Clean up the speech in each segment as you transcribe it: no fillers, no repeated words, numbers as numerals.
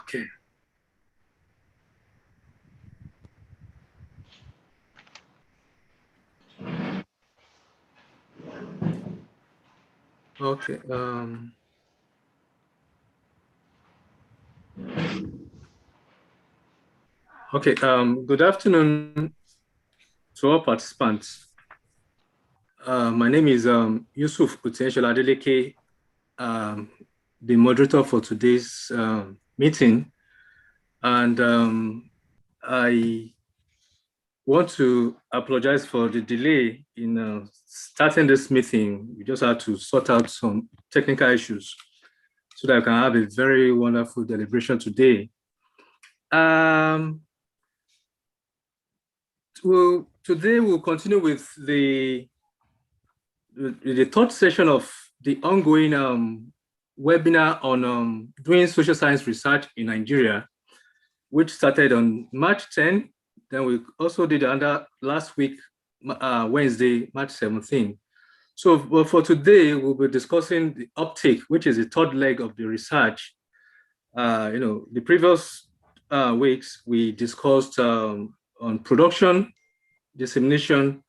Okay. Okay. Okay. Good afternoon to all participants. My name is Yusuf Potential Adeleke, um, the moderator for today's meeting, and I want to apologize for the delay in starting this meeting. We just had to sort out some technical issues so that I can have a very wonderful deliberation today. Today we'll continue with the third session of the ongoing webinar on doing social science research in Nigeria, which started on March 10. Then we also did another last week, Wednesday, March 17. So for today, we'll be discussing the uptake, which is the third leg of the research. The previous weeks, we discussed on production, dissemination,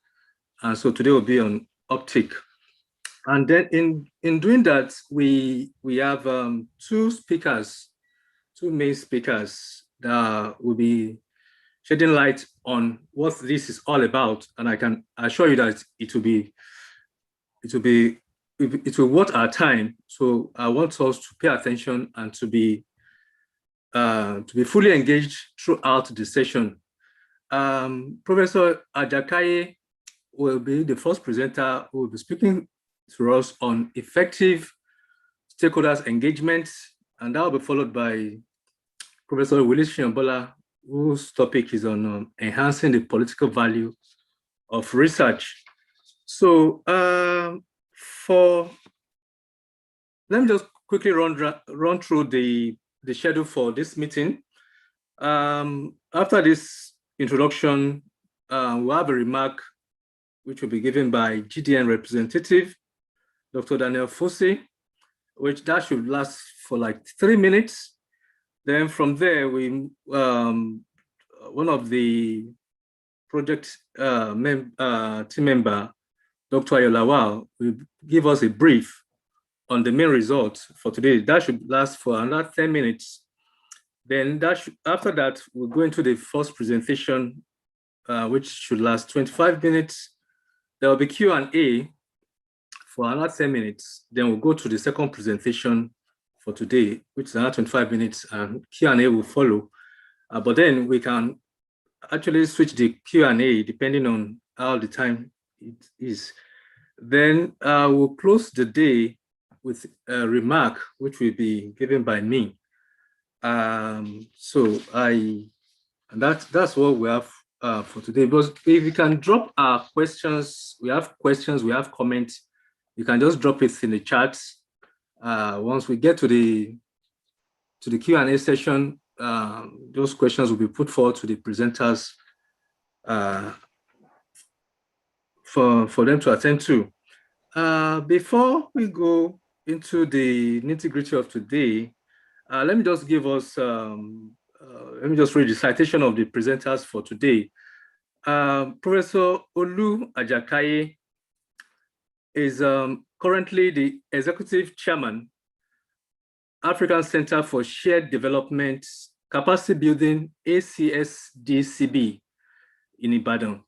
and so today will be on uptake. And then in doing that, we have two main speakers that will be shedding light on what this is all about. And I can assure you that it will worth our time. So I want us to pay attention and to be fully engaged throughout the session. Professor Ajakaye will be the first presenter who will be speaking to us on effective stakeholders engagement, and that will be followed by Professor Willis Shiambola, whose topic is on enhancing the political value of research. So let me just quickly run through the schedule for this meeting. After this introduction, we'll have a remark which will be given by GDN representative, Dr. Daniel Fossey, which that should last for like 3 minutes. Then from there, one of the project team member, Dr. Ayolawal, will give us a brief on the main results for today. That should last for another 10 minutes. Then after that, we'll go into the first presentation, which should last 25 minutes. There will be Q&A for another 10 minutes. Then we'll go to the second presentation for today, which is another 25 minutes, and Q&A will follow. But then we can actually switch the Q&A depending on how the time it is. Then we'll close the day with a remark, which will be given by me. That's what we have for today. But if you can drop our questions, we have comments, you can just drop it in the chat. Once we get to the Q&A session, those questions will be put forward to the presenters for them to attend to. Before we go into the nitty-gritty of today, let me just read the citation of the presenters for today. Professor Olu Ajakaye is currently the executive chairman, African Center for Shared Development Capacity Building, ACSDCB, in Ibadan.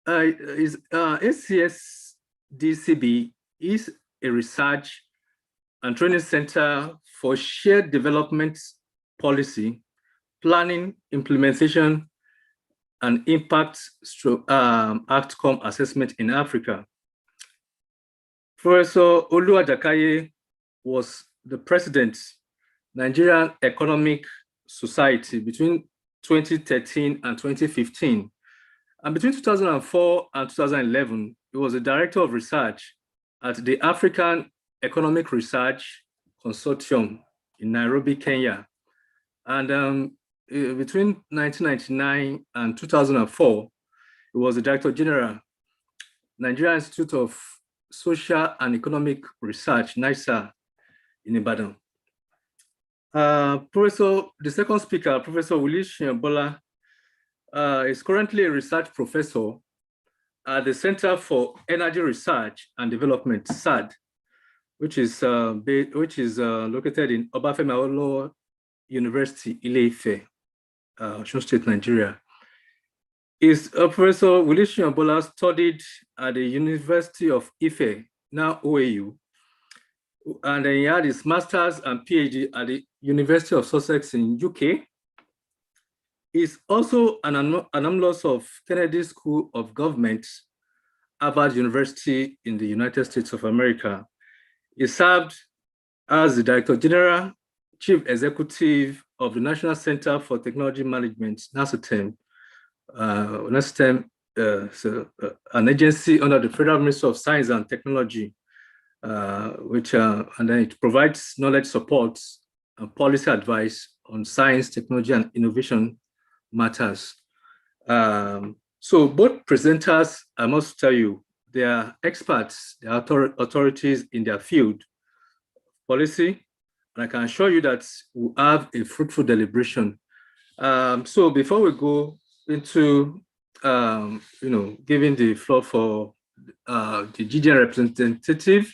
ACSDCB is a research and training center for shared development policy, planning, implementation, and impact outcome assessment in Africa. Professor Olu Ajakaye was the president, Nigerian Economic Society, between 2013 and 2015. And between 2004 and 2011, he was the director of research at the African Economic Research Consortium in Nairobi, Kenya. And between 1999 and 2004, he was the Director General, Nigeria Institute of Social and Economic Research, NISA, in Ibadan. The second speaker, Professor Willie Shiambola, is currently a research professor at the Center for Energy Research and Development, SAD, which is located in Obafemi Awolowo University, Ile-Ife, Osun State, Nigeria. Professor Willie Shiambola studied at the University of Ife, now OAU, and then he had his master's and PhD at the University of Sussex in UK. He's also an alumnus of Kennedy School of Government, Harvard University in the United States of America. He served as the Director General, Chief Executive of the National Center for Technology Management, NACETEM. NACETEM is an agency under the Federal Ministry of Science and Technology, and then it provides knowledge support and policy advice on science, technology, and innovation matters. So both presenters, I must tell you, they are experts, they are authorities in their field policy, and I can assure you that we'll have a fruitful deliberation. So before we go into giving the floor for the GDN representative,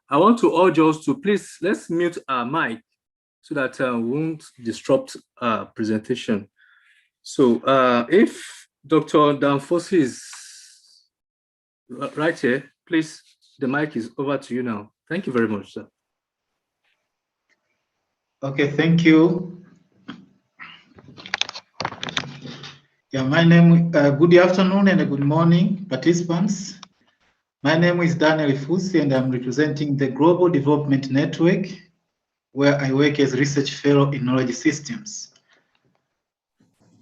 I want to urge us to please, let's mute our mic so that we won't disrupt our presentation. So if Dr. Danfosi is right here, please, the mic is over to you now. Thank you very much, sir. Okay, thank you. Yeah, my name, good afternoon and good morning, participants. My name is Daniel Ifusi and I'm representing the Global Development Network, where I work as Research Fellow in Knowledge Systems.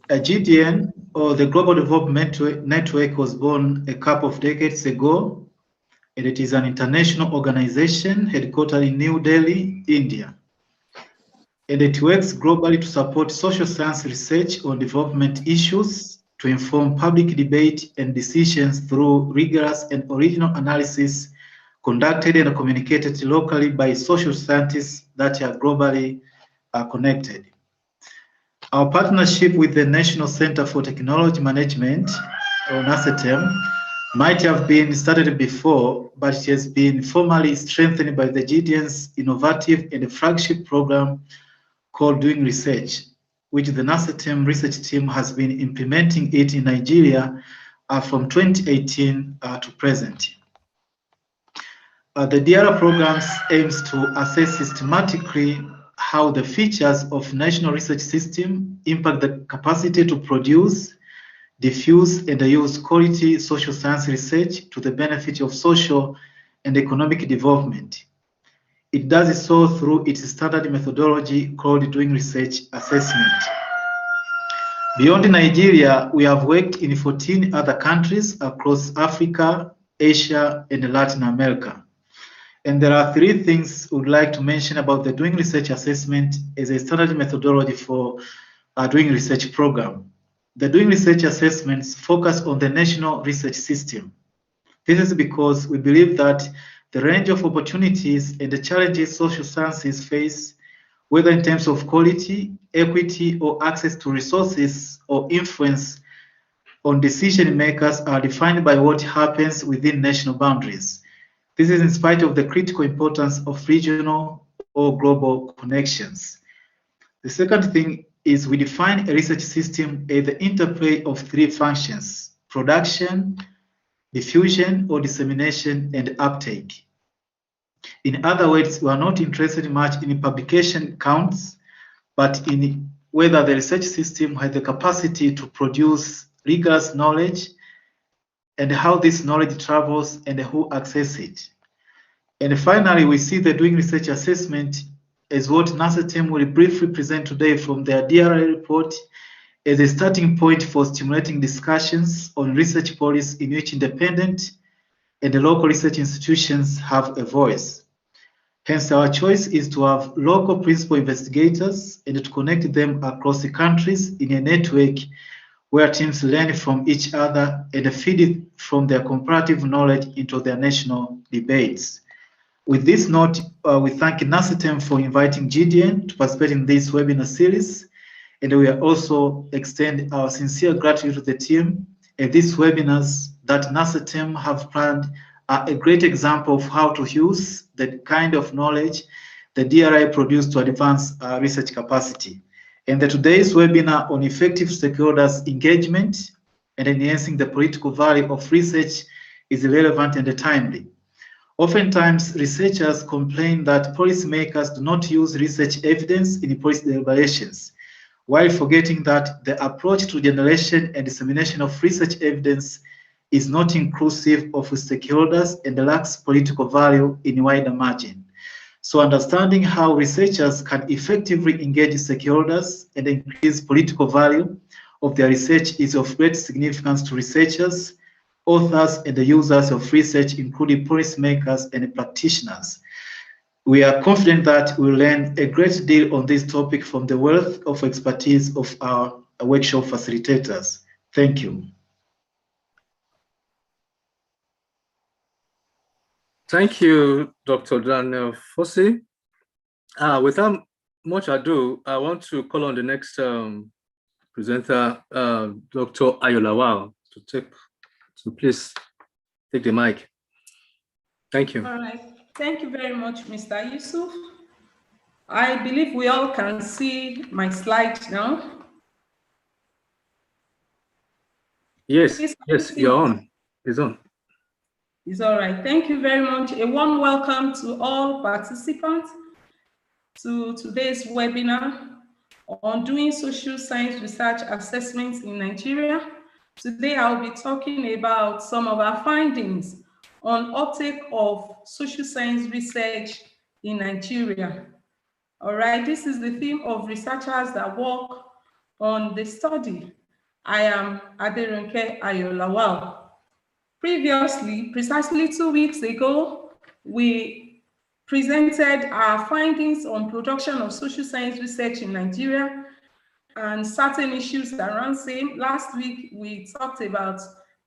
GDN, or the Global Development Network, was born a couple of decades ago, and it is an international organization headquartered in New Delhi, India. And it works globally to support social science research on development issues, to inform public debate and decisions through rigorous and original analysis conducted and communicated locally by social scientists that are globally connected. Our partnership with the National Center for Technology Management, or NACETEM, might have been started before, but it has been formally strengthened by the GDN's innovative and flagship program called Doing Research, which the NACETEM research team has been implementing it in Nigeria from 2018 to present. The DRA programs aims to assess systematically how the features of national research system impact the capacity to produce, diffuse, and use quality social science research to the benefit of social and economic development. It does so through its standard methodology called Doing Research Assessment. Beyond Nigeria, we have worked in 14 other countries across Africa, Asia, and Latin America. And there are three things we would like to mention about the Doing Research Assessment as a standard methodology for our Doing Research program. The Doing Research Assessments focus on the national research system. This is because we believe that the range of opportunities and the challenges social sciences face, whether in terms of quality, equity, or access to resources or influence on decision makers, are defined by what happens within national boundaries. This is in spite of the critical importance of regional or global connections. The second thing is we define a research system as the interplay of three functions: production, diffusion or dissemination, and uptake. In other words, we are not interested much in publication counts, but in whether the research system has the capacity to produce rigorous knowledge and how this knowledge travels and who access it. And finally, we see the Doing Research Assessment as what NACETEM will briefly present today from their DRA report as a starting point for stimulating discussions on research policy in which independent and the local research institutions have a voice. Hence, our choice is to have local principal investigators and to connect them across the countries in a network where teams learn from each other and feed it from their comparative knowledge into their national debates. With this note, we thank NACITEM for inviting GDN to participate in this webinar series, and we are also extend our sincere gratitude to the team. And these webinars that NACITEM have planned are a great example of how to use the kind of knowledge the DRI produced to advance research capacity. And today's webinar on effective stakeholders engagement and enhancing the political value of research is relevant and timely. Oftentimes, researchers complain that policymakers do not use research evidence in policy deliberations, while forgetting that the approach to generation and dissemination of research evidence is not inclusive of stakeholders and lacks political value in wider margin. So understanding how researchers can effectively engage stakeholders and increase political value of their research is of great significance to researchers, authors, and the users of research, including policymakers and practitioners. We are confident that we'll learn a great deal on this topic from the wealth of expertise of our workshop facilitators. Thank you. Thank you, Dr. Daniel Fossey. Without much ado, I want to call on the next presenter, Dr. Ayolawal, to please take the mic. Thank you. All right. Thank you very much, Mr. Yusuf. I believe we all can see my slide now. Yes, yes, you're on. It's on. It's all right. Thank you very much. A warm welcome to all participants to today's webinar on doing social science research assessments in Nigeria. Today, I'll be talking about some of our findings on uptake of social science research in Nigeria. All right, this is the theme of researchers that work on the study. I am Aderonke Ayolawal. Previously, precisely 2 weeks ago, we presented our findings on production of social science research in Nigeria and certain issues around same. Last week, we talked about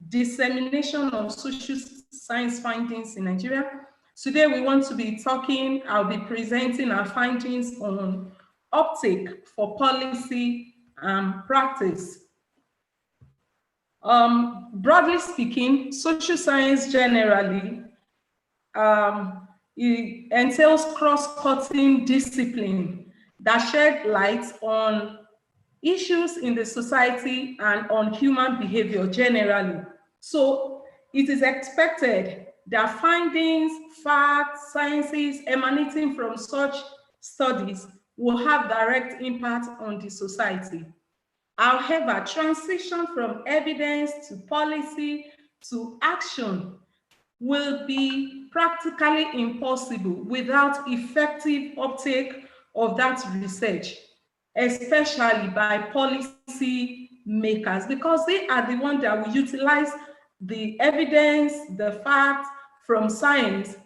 dissemination of social science findings in Nigeria. Today, we want to be talking, I'll be presenting our findings on uptake for policy and practice. Broadly speaking, social science generally it entails cross-cutting discipline that shed light on issues in the society and on human behavior generally. So it is expected that findings, facts, sciences emanating from such studies will have direct impact on the society. However, transition from evidence to policy to action will be practically impossible without effective uptake of that research, especially by policy makers, because they are the ones that will utilize the evidence, the facts from science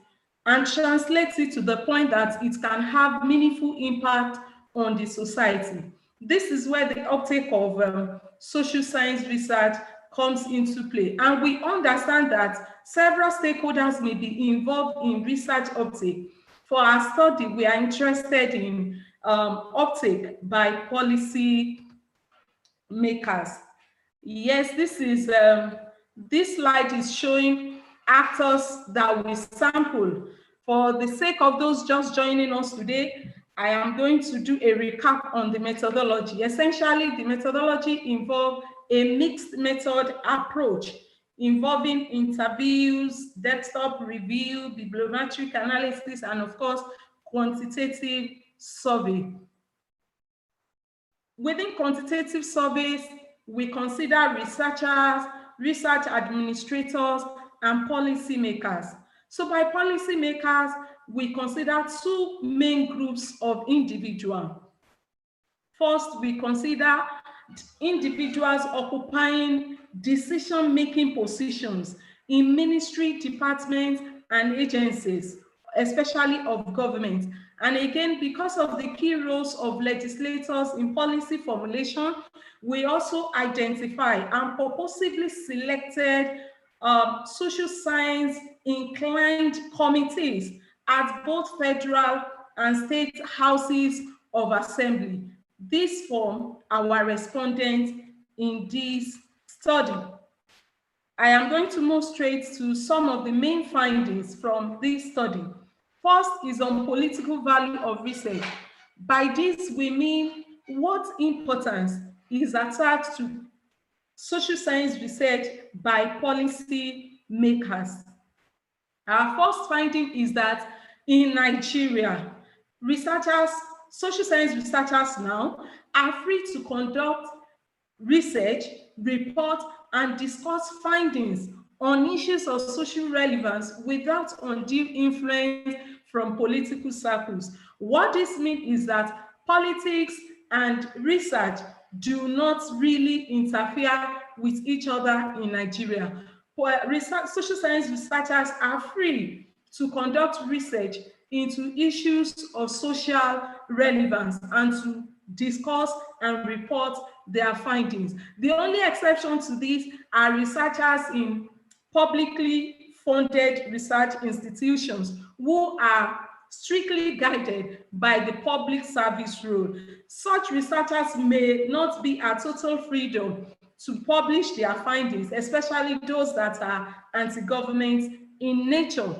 and translate it to the point that it can have meaningful impact on the society. This is where the uptake of social science research comes into play. And we understand that several stakeholders may be involved in research uptake. For our study, we are interested in uptake by policy makers. Yes, this slide is showing actors that we sample. For the sake of those just joining us today, I am going to do a recap on the methodology. Essentially, the methodology involves a mixed method approach involving interviews, desktop review, bibliometric analysis, and of course, quantitative survey. Within quantitative surveys, we consider researchers, research administrators, and policymakers. So by policymakers, we consider two main groups of individuals. First, we consider individuals occupying decision-making positions in ministry, departments, and agencies, especially of government. And again, because of the key roles of legislators in policy formulation, we also identify and purposely selected social science inclined committees at both federal and state houses of assembly. This form our respondents in this study. I am going to move straight to some of the main findings from this study. First is on political value of research. By this, we mean what importance is attached to social science research by policy makers. Our first finding is that in Nigeria, researchers, social science researchers now are free to conduct research, report, and discuss findings on issues of social relevance without undue influence from political circles. What this means is that politics and research do not really interfere with each other in Nigeria. Social science researchers are free to conduct research into issues of social relevance and to discuss and report their findings. The only exception to this are researchers in publicly funded research institutions who are strictly guided by the public service rule. Such researchers may not be at total freedom to publish their findings, especially those that are anti-government in nature.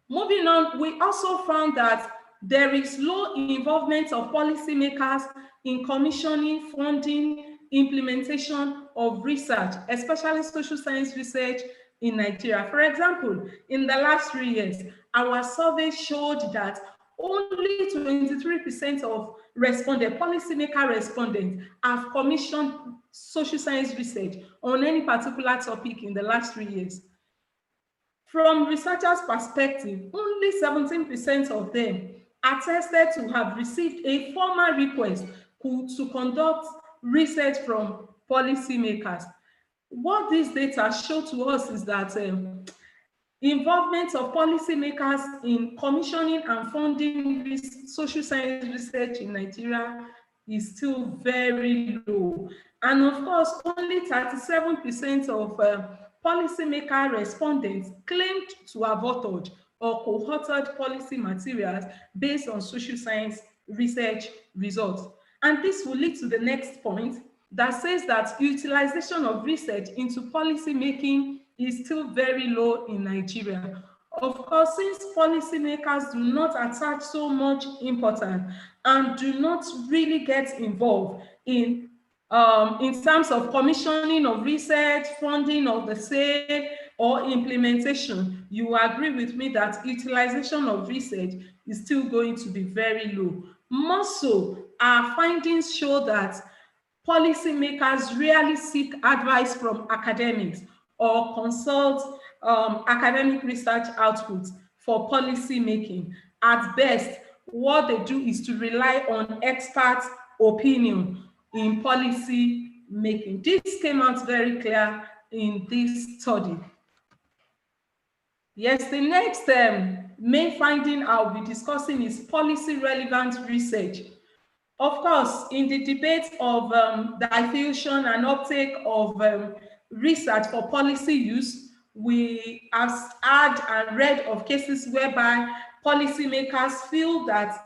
Moving on, we also found that there is low involvement of policymakers in commissioning, funding, implementation of research, especially social science research in Nigeria. For example, in the last 3 years, our survey showed that only 23% of policymaker respondents have commissioned social science research on any particular topic in the last 3 years. From researchers' perspective, only 17% of them attested to have received a formal request to conduct research from policymakers. What these data show to us is that involvement of policymakers in commissioning and funding social science research in Nigeria is still very low. And of course, only 37% of policymaker respondents claimed to have authored or co-authored policy materials based on social science research results. And this will lead to the next point that says that utilization of research into policy making is still very low in Nigeria. Of course, since policymakers do not attach so much importance and do not really get involved in terms of commissioning of research, funding of the same, or implementation, you agree with me that utilization of research is still going to be very low. More so, our findings show that policymakers rarely seek advice from academics or consult academic research outputs for policy making. At best, what they do is to rely on expert opinion in policy making. This came out very clear in this study. Yes, the next main finding I'll be discussing is policy relevant research. Of course, in the debate of diffusion and uptake of research for policy use, we have heard and read of cases whereby policymakers feel that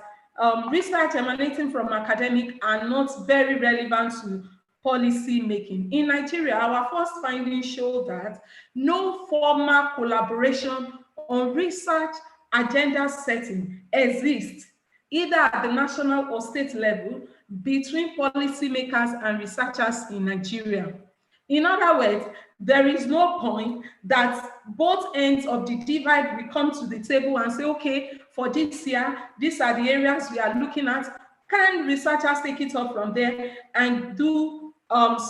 research emanating from academic are not very relevant to policy making. In Nigeria, our first findings show that no formal collaboration on research agenda setting exists, either at the national or state level, between policymakers and researchers in Nigeria. In other words, there is no point that both ends of the divide will come to the table and say, okay, for this year, these are the areas we are looking at. Can researchers take it up from there and do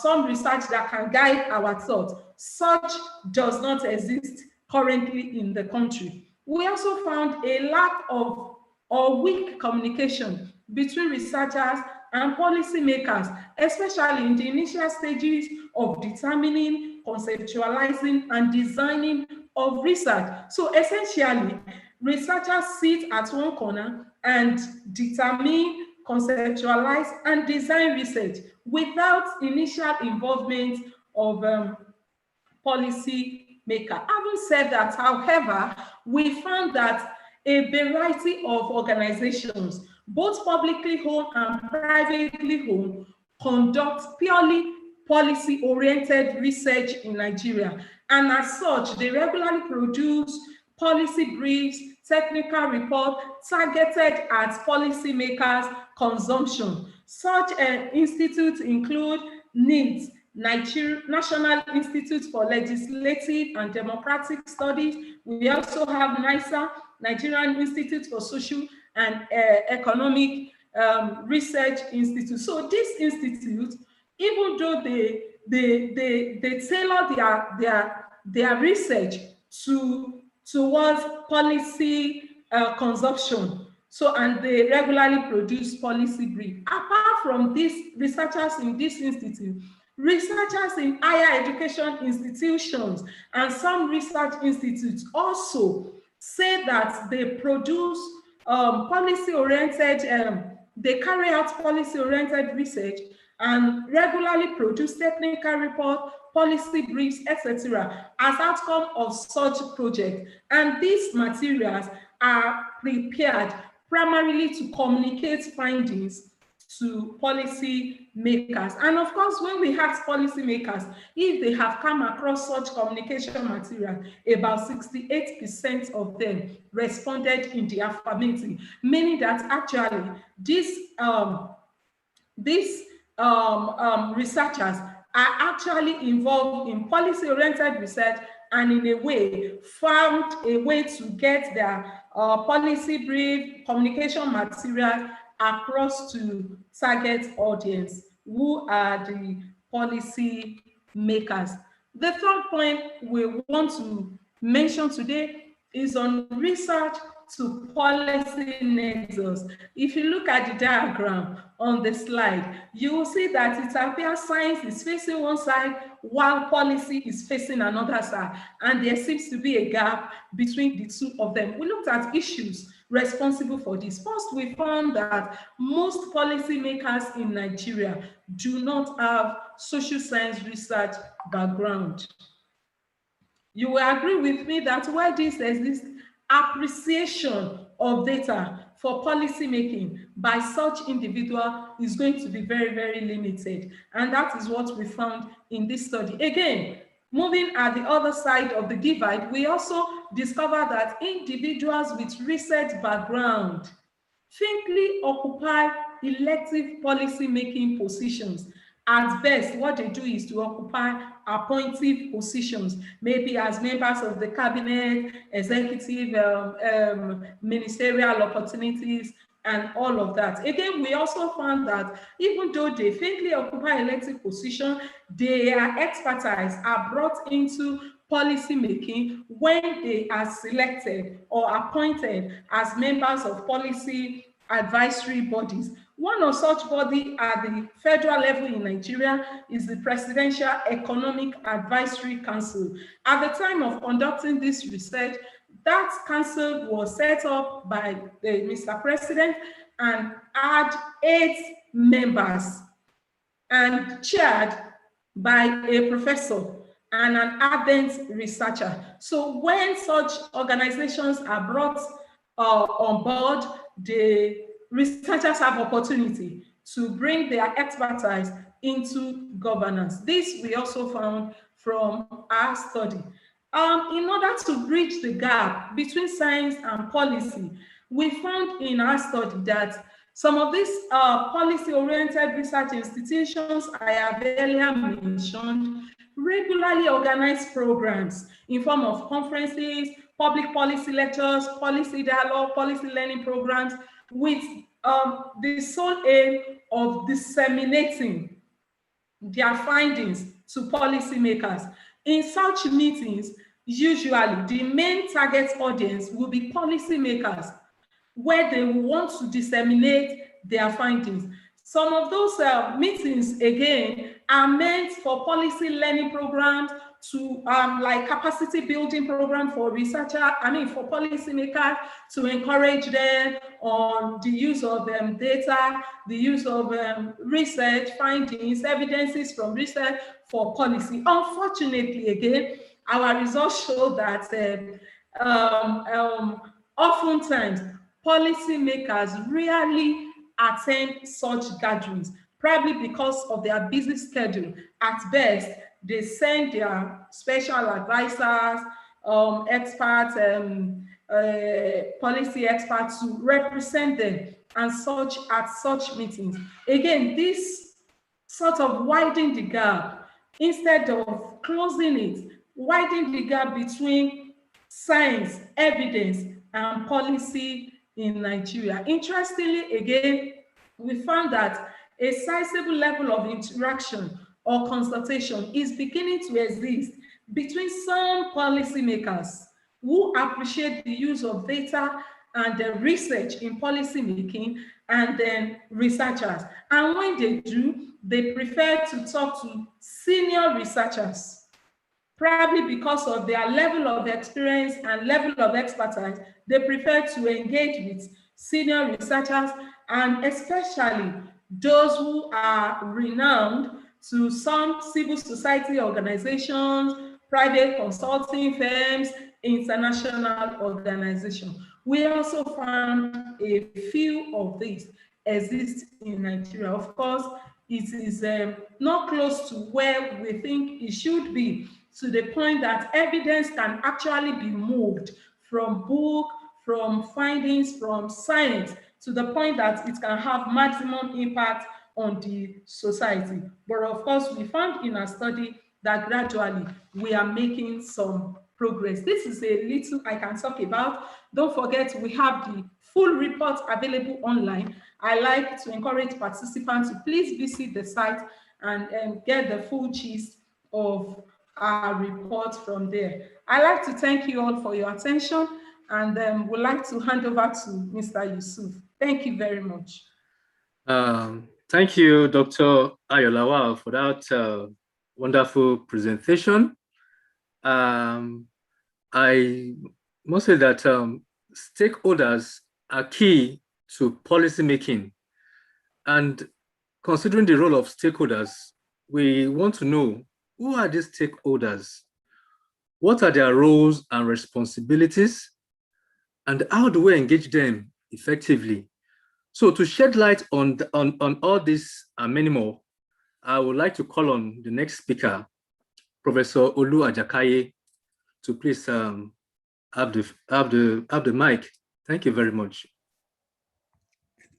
some research that can guide our thoughts? Such does not exist currently in the country. We also found a lack of or weak communication between researchers and policymakers, especially in the initial stages of determining, conceptualizing, and designing of research. So essentially, researchers sit at one corner and determine, conceptualize, and design research without initial involvement of policy maker. Having said that, however, we found that a variety of organizations, both publicly owned and privately owned, conduct purely policy-oriented research in Nigeria. And as such, they regularly produce policy briefs, technical reports targeted at policymakers' consumption. Such institutes include NIDS, National Institute for Legislative and Democratic Studies. We also have NISA, Nigerian Institute for Social and Economic Research Institute. So this institute, even though they tailor their research towards policy consumption, so, and they regularly produce policy brief. Apart from these researchers in this institute, researchers in higher education institutions and some research institutes also say that they produce policy-oriented, they carry out policy-oriented research and regularly produce technical reports, policy briefs, etc., as outcome of such projects. And these materials are prepared primarily to communicate findings to policy makers. And of course, when we ask policy makers if they have come across such communication material, about 68% of them responded in the affirmative, meaning that actually these researchers are actually involved in policy-oriented research and in a way found a way to get their policy brief, communication material across to target audience, who are the policy makers. The third point we want to mention today is on research to policy nexus. If you look at the diagram on the slide, you will see that it appears science is facing one side while policy is facing another side, and there seems to be a gap between the two of them. We looked at issues responsible for this. First, we found that most policymakers in Nigeria do not have social science research background. You will agree with me that while this exists, appreciation of data for policy making by such individual is going to be very, very limited. And that is what we found in this study. Again, moving at the other side of the divide, we also discovered that individuals with research background faintly occupy elective policy making positions. At best, what they do is to occupy appointive positions, maybe as members of the cabinet, executive, ministerial opportunities, and all of that. Again, we also found that even though they faintly occupy elective positions, their expertise are brought into policy making when they are selected or appointed as members of policy advisory bodies. One of such bodies at the federal level in Nigeria is the Presidential Economic Advisory Council. At the time of conducting this research, that council was set up by Mr. President and had 8 members and chaired by a professor and an ardent researcher. So when such organizations are brought on board, the researchers have opportunity to bring their expertise into governance. This we also found from our study. In order to bridge the gap between science and policy, we found in our study that some of these policy-oriented research institutions I have earlier mentioned regularly organize programs in form of conferences, public policy lectures, policy dialogue, policy learning programs with the sole aim of disseminating their findings to policymakers. In such meetings, usually the main target audience will be policymakers, where they want to disseminate their findings. Some of those meetings, again, are meant for policy learning programs, to like capacity building program for researchers, for policymakers, to encourage them on the use of data, the use of research findings, evidences from research for policy. Unfortunately, again, our results show that oftentimes policymakers rarely attend such gatherings, probably because of their busy schedule. At best, they send their special advisors, experts, policy experts to represent them and such at such meetings. Again, this sort of widen the gap instead of closing it, widen the gap between science, evidence, and policy in Nigeria. Interestingly, again, we found that a sizable level of interaction or consultation is beginning to exist between some policymakers who appreciate the use of data and the research in policy making, and then researchers. And when they do, they prefer to talk to senior researchers, probably because of their level of experience and level of expertise. They prefer to engage with senior researchers, and especially those who are renowned to some civil society organizations, private consulting firms, international organizations. We also found a few of these exist in Nigeria. Of course, it is not close to where we think it should be, to the point that evidence can actually be moved from book, from findings, from science, to the point that it can have maximum impact on the society. But of course, we found in our study that gradually we are making some progress. This is a little I can talk about. Don't forget, we have the full report available online. I like to encourage participants to please visit the site and get the full gist of our report from there. I'd like to thank you all for your attention, and would like to hand over to Mr. Yusuf. Thank you very much. Thank you, Dr. Ayolawa, for that wonderful presentation. I must say that stakeholders are key to policy making. And considering the role of stakeholders, we want to know, who are these stakeholders? What are their roles and responsibilities? And how do we engage them effectively? So to shed light on all this and many more, I would like to call on the next speaker, Professor Olu Ajakaye, to please have the mic. Thank you very much.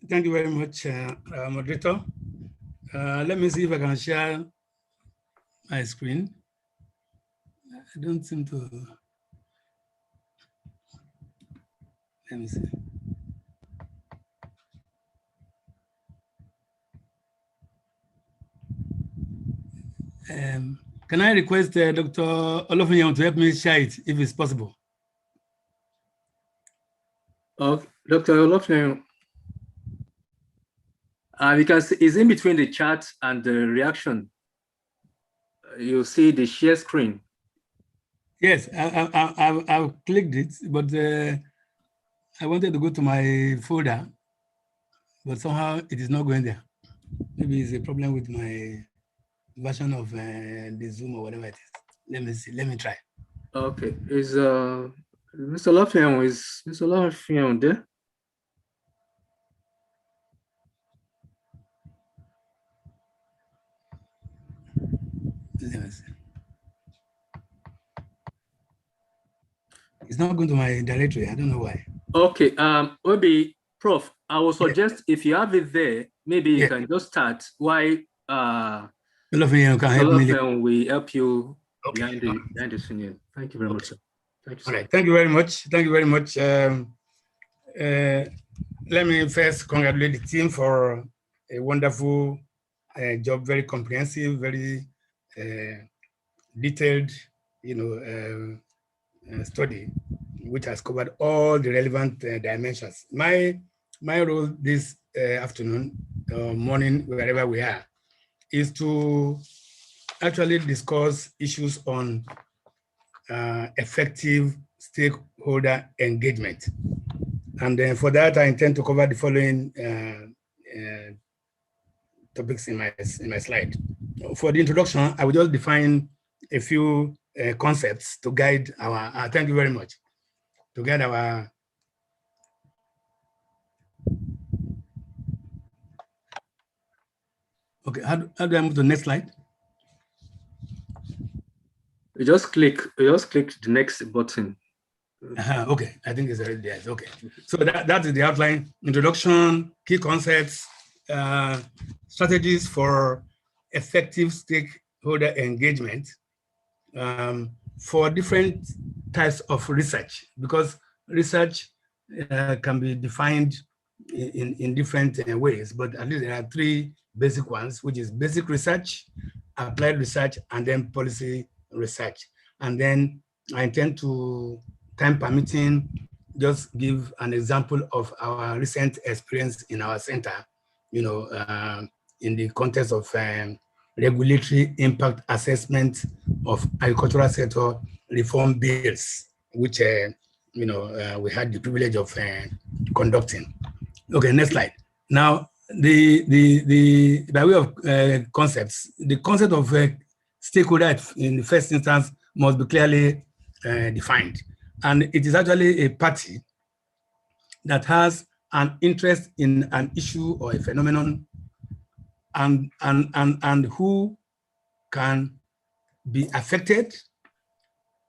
Thank you very much, moderator. Let me see if I can share my screen. I don't seem to. Let me see. Can I request Dr. Olofunyan to help me share it, if it's possible? Dr. Olofunyan, because it's in between the chat and the reaction. You'll see the share screen. Yes, I've clicked it, but I wanted to go to my folder, but somehow it is not going there. Maybe it's a problem with my version of the Zoom or whatever it is. Let me see. Let me try. Okay. Is Mr. Olofunyan there? Let me see. It's not going to my directory. I don't know why. Okay. Maybe, Prof, I will suggest if you have it there, maybe you can just start. Why? Olofunyan can help me. We help you behind the scene. Thank you very much, sir. Thank you, sir. All right. Thank you very much. Thank you very much. Let me first congratulate the team for a wonderful job, very comprehensive, very detailed, study, which has covered all the relevant dimensions. My role this afternoon, morning, wherever we are, is to actually discuss issues on effective stakeholder engagement. And for that, I intend to cover the following topics in my slide. For the introduction, I will just define a few concepts to guide our, thank you very much, to guide our Okay, how do I move to the next slide? You just click the next button. Okay, I think it's already there. Okay, so that is the outline: introduction, key concepts, strategies for effective stakeholder engagement for different types of research, because research can be defined in different ways, but at least there are three basic ones, which is basic research, applied research, and then policy research. And then I intend to, time permitting, just give an example of our recent experience in our center, in the context of regulatory impact assessment of agricultural sector reform bills, which we had the privilege of conducting. Okay, next slide. Now, by way of concepts, the concept of stakeholder in the first instance must be clearly defined, and it is actually a party that has an interest in an issue or a phenomenon, and who can be affected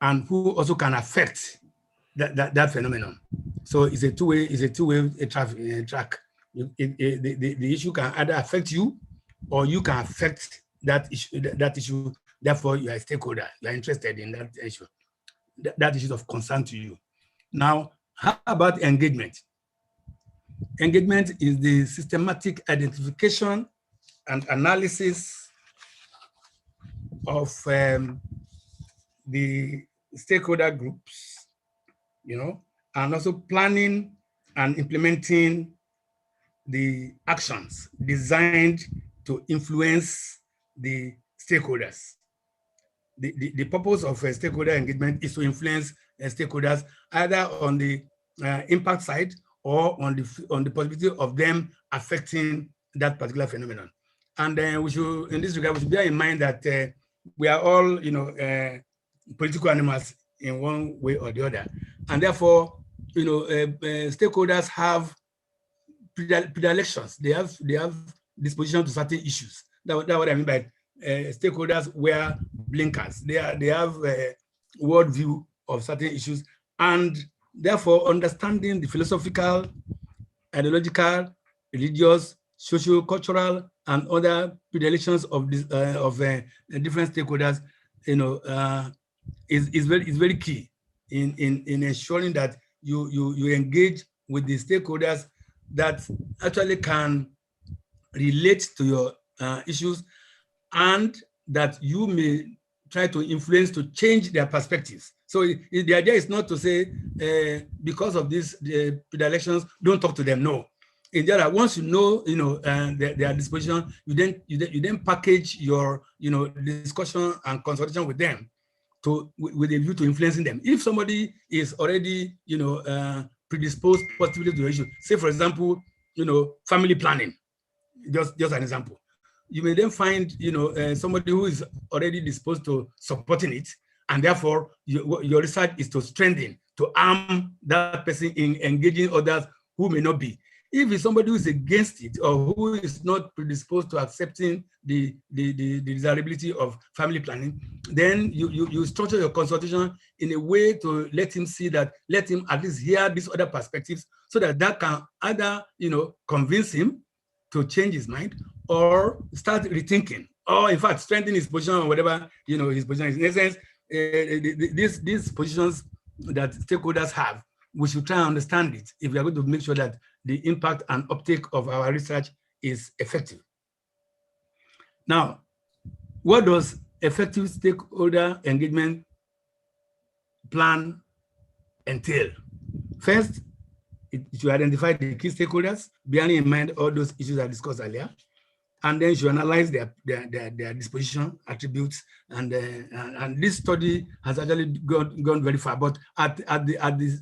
and who also can affect that phenomenon. So it's a two-way track. The issue can either affect you, or you can affect that issue. Therefore, you are a stakeholder. You are interested in that issue. That issue is of concern to you. Now, how about engagement? Engagement is the systematic identification and analysis of the stakeholder groups, and also planning and implementing the actions designed to influence the stakeholders. The purpose of stakeholder engagement is to influence stakeholders either on the impact side or on the possibility of them affecting that particular phenomenon. And we should, in this regard, we should bear in mind that we are all, political animals in one way or the other, and therefore, stakeholders have predilections. They have disposition to certain issues. That's what I mean by stakeholders wear blinkers. They have a worldview of certain issues, and therefore understanding the philosophical, ideological, religious, socio-cultural, and other predilections of this different stakeholders, is very key in ensuring that you engage with the stakeholders that actually can relate to your issues, and that you may try to influence to change their perspectives. So the idea is not to say, because of these predilections, don't talk to them. No. In general, once you know, their disposition, you then package your, discussion and consultation with them with a view to influencing them. If somebody is already, predisposed positively to the issue, say for example, family planning, just an example, you may then find, somebody who is already disposed to supporting it, and therefore your research is to strengthen, to arm that person in engaging others who may not be. If it's somebody who is against it, or who is not predisposed to accepting the desirability of family planning, then you structure your consultation in a way to let him see that, let him at least hear these other perspectives, so that can either, convince him to change his mind, or start rethinking, or in fact strengthen his position, or whatever his position is. In essence, these positions that stakeholders have, we should try and understand it if we are going to make sure that the impact and uptake of our research is effective. Now, what does effective stakeholder engagement plan entail? First, it should identify the key stakeholders, bearing in mind all those issues I discussed earlier, and then you analyze their disposition, attributes, and this study has actually gone very far. But at this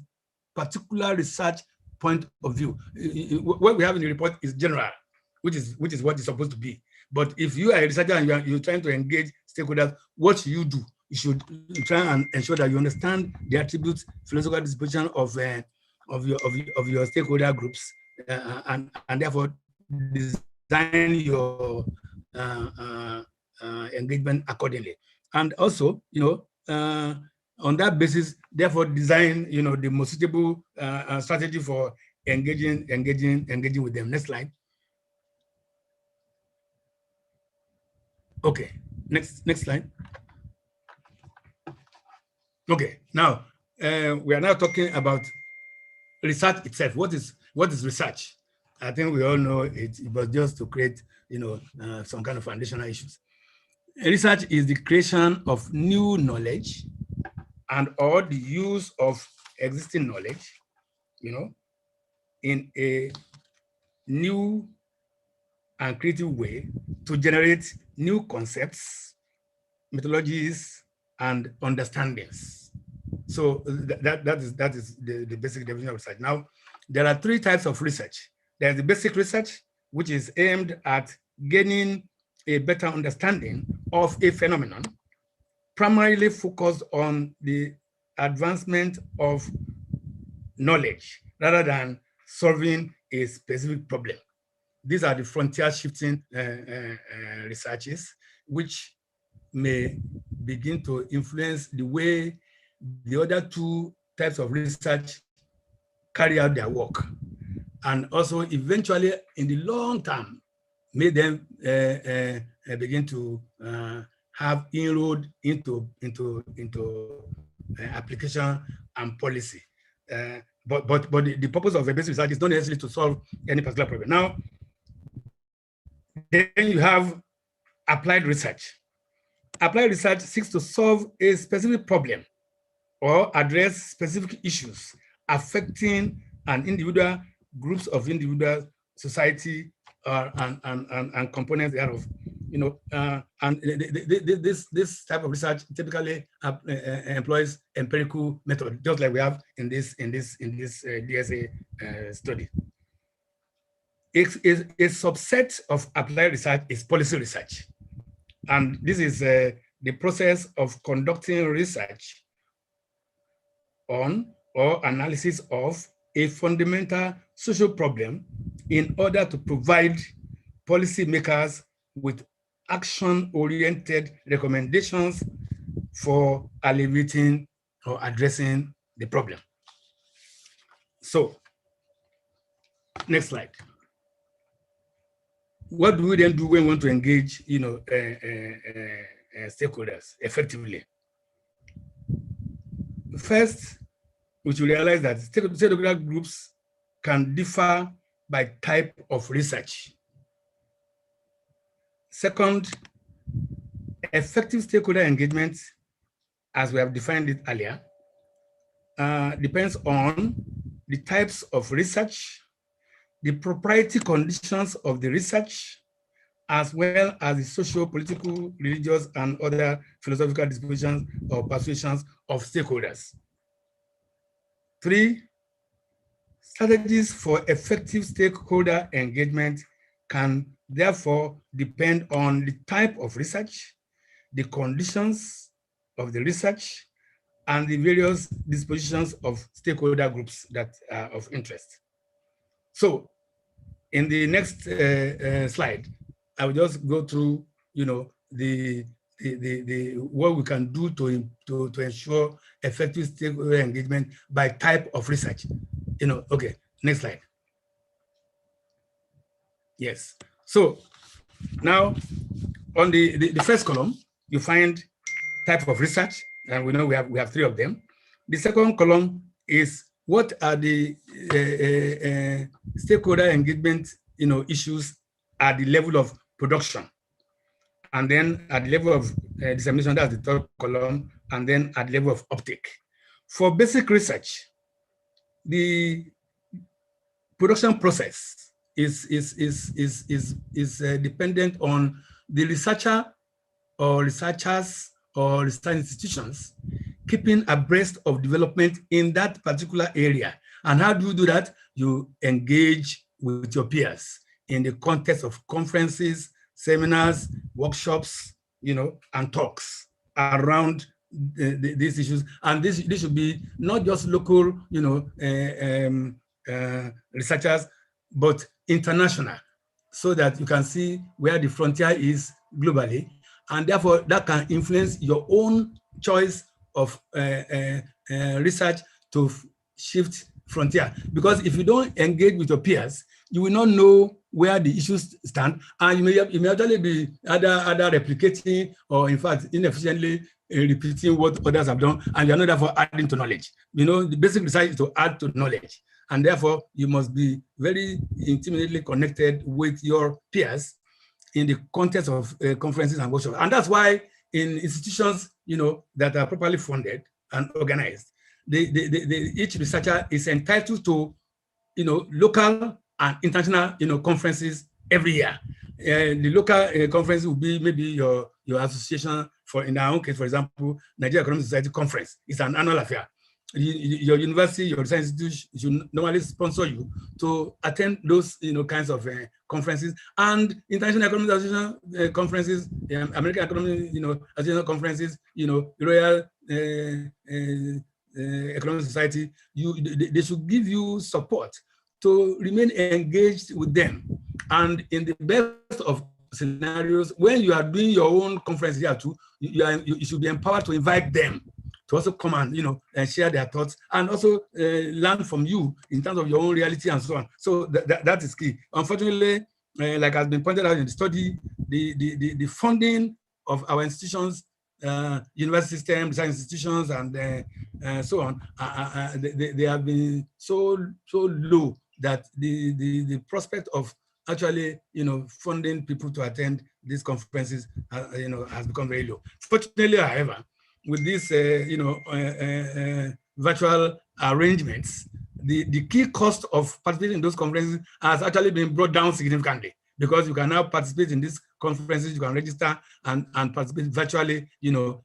particular research point of view, what we have in the report is general, which is what it's supposed to be. But if you are a researcher and you're trying to engage stakeholders, what should you do? You should try and ensure that you understand the attributes, philosophical disposition of your stakeholder groups, and therefore design your engagement accordingly. And also, on that basis, therefore design, the most suitable strategy for engaging with them. Next slide. Okay, next slide. Okay, now we are now talking about research itself. What is research? I think we all know it was just to create, some kind of foundational issues. Research is the creation of new knowledge and or the use of existing knowledge, in a new and creative way to generate new concepts, methodologies, and understandings. So that is the basic definition of research. Now, there are three types of research. There's the basic research, which is aimed at gaining a better understanding of a phenomenon, primarily focused on the advancement of knowledge rather than solving a specific problem. These are the frontier shifting researches, which may begin to influence the way the other two types of research carry out their work. And also eventually in the long term, may then begin to have inroad into application and policy. But the purpose of a basic research is not necessarily to solve any particular problem. Now, then you have applied research. Applied research seeks to solve a specific problem or address specific issues affecting an individual, groups of individuals, society, and components thereof. And this type of research typically employs empirical method, just like we have in this DSA study. A subset of applied research is policy research, and this is the process of conducting research on or analysis of a fundamental social problem in order to provide policymakers with action-oriented recommendations for alleviating or addressing the problem. So, next slide. What do we then do when we want to engage, stakeholders effectively? First, we should realize that stakeholder groups can differ by type of research. Second, effective stakeholder engagement, as we have defined it earlier, depends on the types of research, the proprietary conditions of the research, as well as the social, political, religious, and other philosophical dispositions or persuasions of stakeholders. 3, strategies for effective stakeholder engagement can therefore depend on the type of research, the conditions of the research, and the various dispositions of stakeholder groups that are of interest. So, in the next slide, I will just go through, the what we can do to ensure effective stakeholder engagement by type of research. Okay, next slide. Yes. So now on the first column, you find type of research, and we know we have 3 of them. The second column is what are the stakeholder engagement issues at the level of production, and then at the level of dissemination, that's the third column, and then at the level of uptake. For basic research, the production process is dependent on the researcher or researchers or research institutions keeping abreast of development in that particular area. And how do you do that? You engage with your peers in the context of conferences, seminars, workshops, and talks around these issues. And this should be not just local, researchers, but international. so that you can see where the frontier is globally, and therefore that can influence your own choice of research to shift frontier. Because if you don't engage with your peers, you will not know where the issues stand, and you may actually be either replicating or, in fact, inefficiently repeating what others have done, and you're not therefore adding to knowledge. You know, the basic research is to add to knowledge, and therefore you must be very intimately connected with your peers in the context of conferences and workshops. And that's why in institutions, you know, that are properly funded and organized, each researcher is entitled to, you know, local and international, you know, conferences every year. The local conference will be maybe your association. For in our own case, for example, Nigeria Economic Society Conference is an annual affair. Your university, your research institution should normally sponsor you to attend those, you know, kinds of conferences, and international economic association conferences, American Economic, you know, association conferences, you know, Royal Economic Society. They should give you support to remain engaged with them. And in the best of scenarios, when you are doing your own conference here too, you should be empowered to invite them to also come and, you know, and share their thoughts, and also learn from you in terms of your own reality and so on. So that is key. Unfortunately, like has been pointed out in the study, the funding of our institutions, university system, research institutions, and so on, they have been so low that the prospect of actually, you know, funding people to attend these conferences, you know, has become very low. Fortunately, however, with these, you know, virtual arrangements, the key cost of participating in those conferences has actually been brought down significantly, because you can now participate in these conferences, you can register and participate virtually, you know,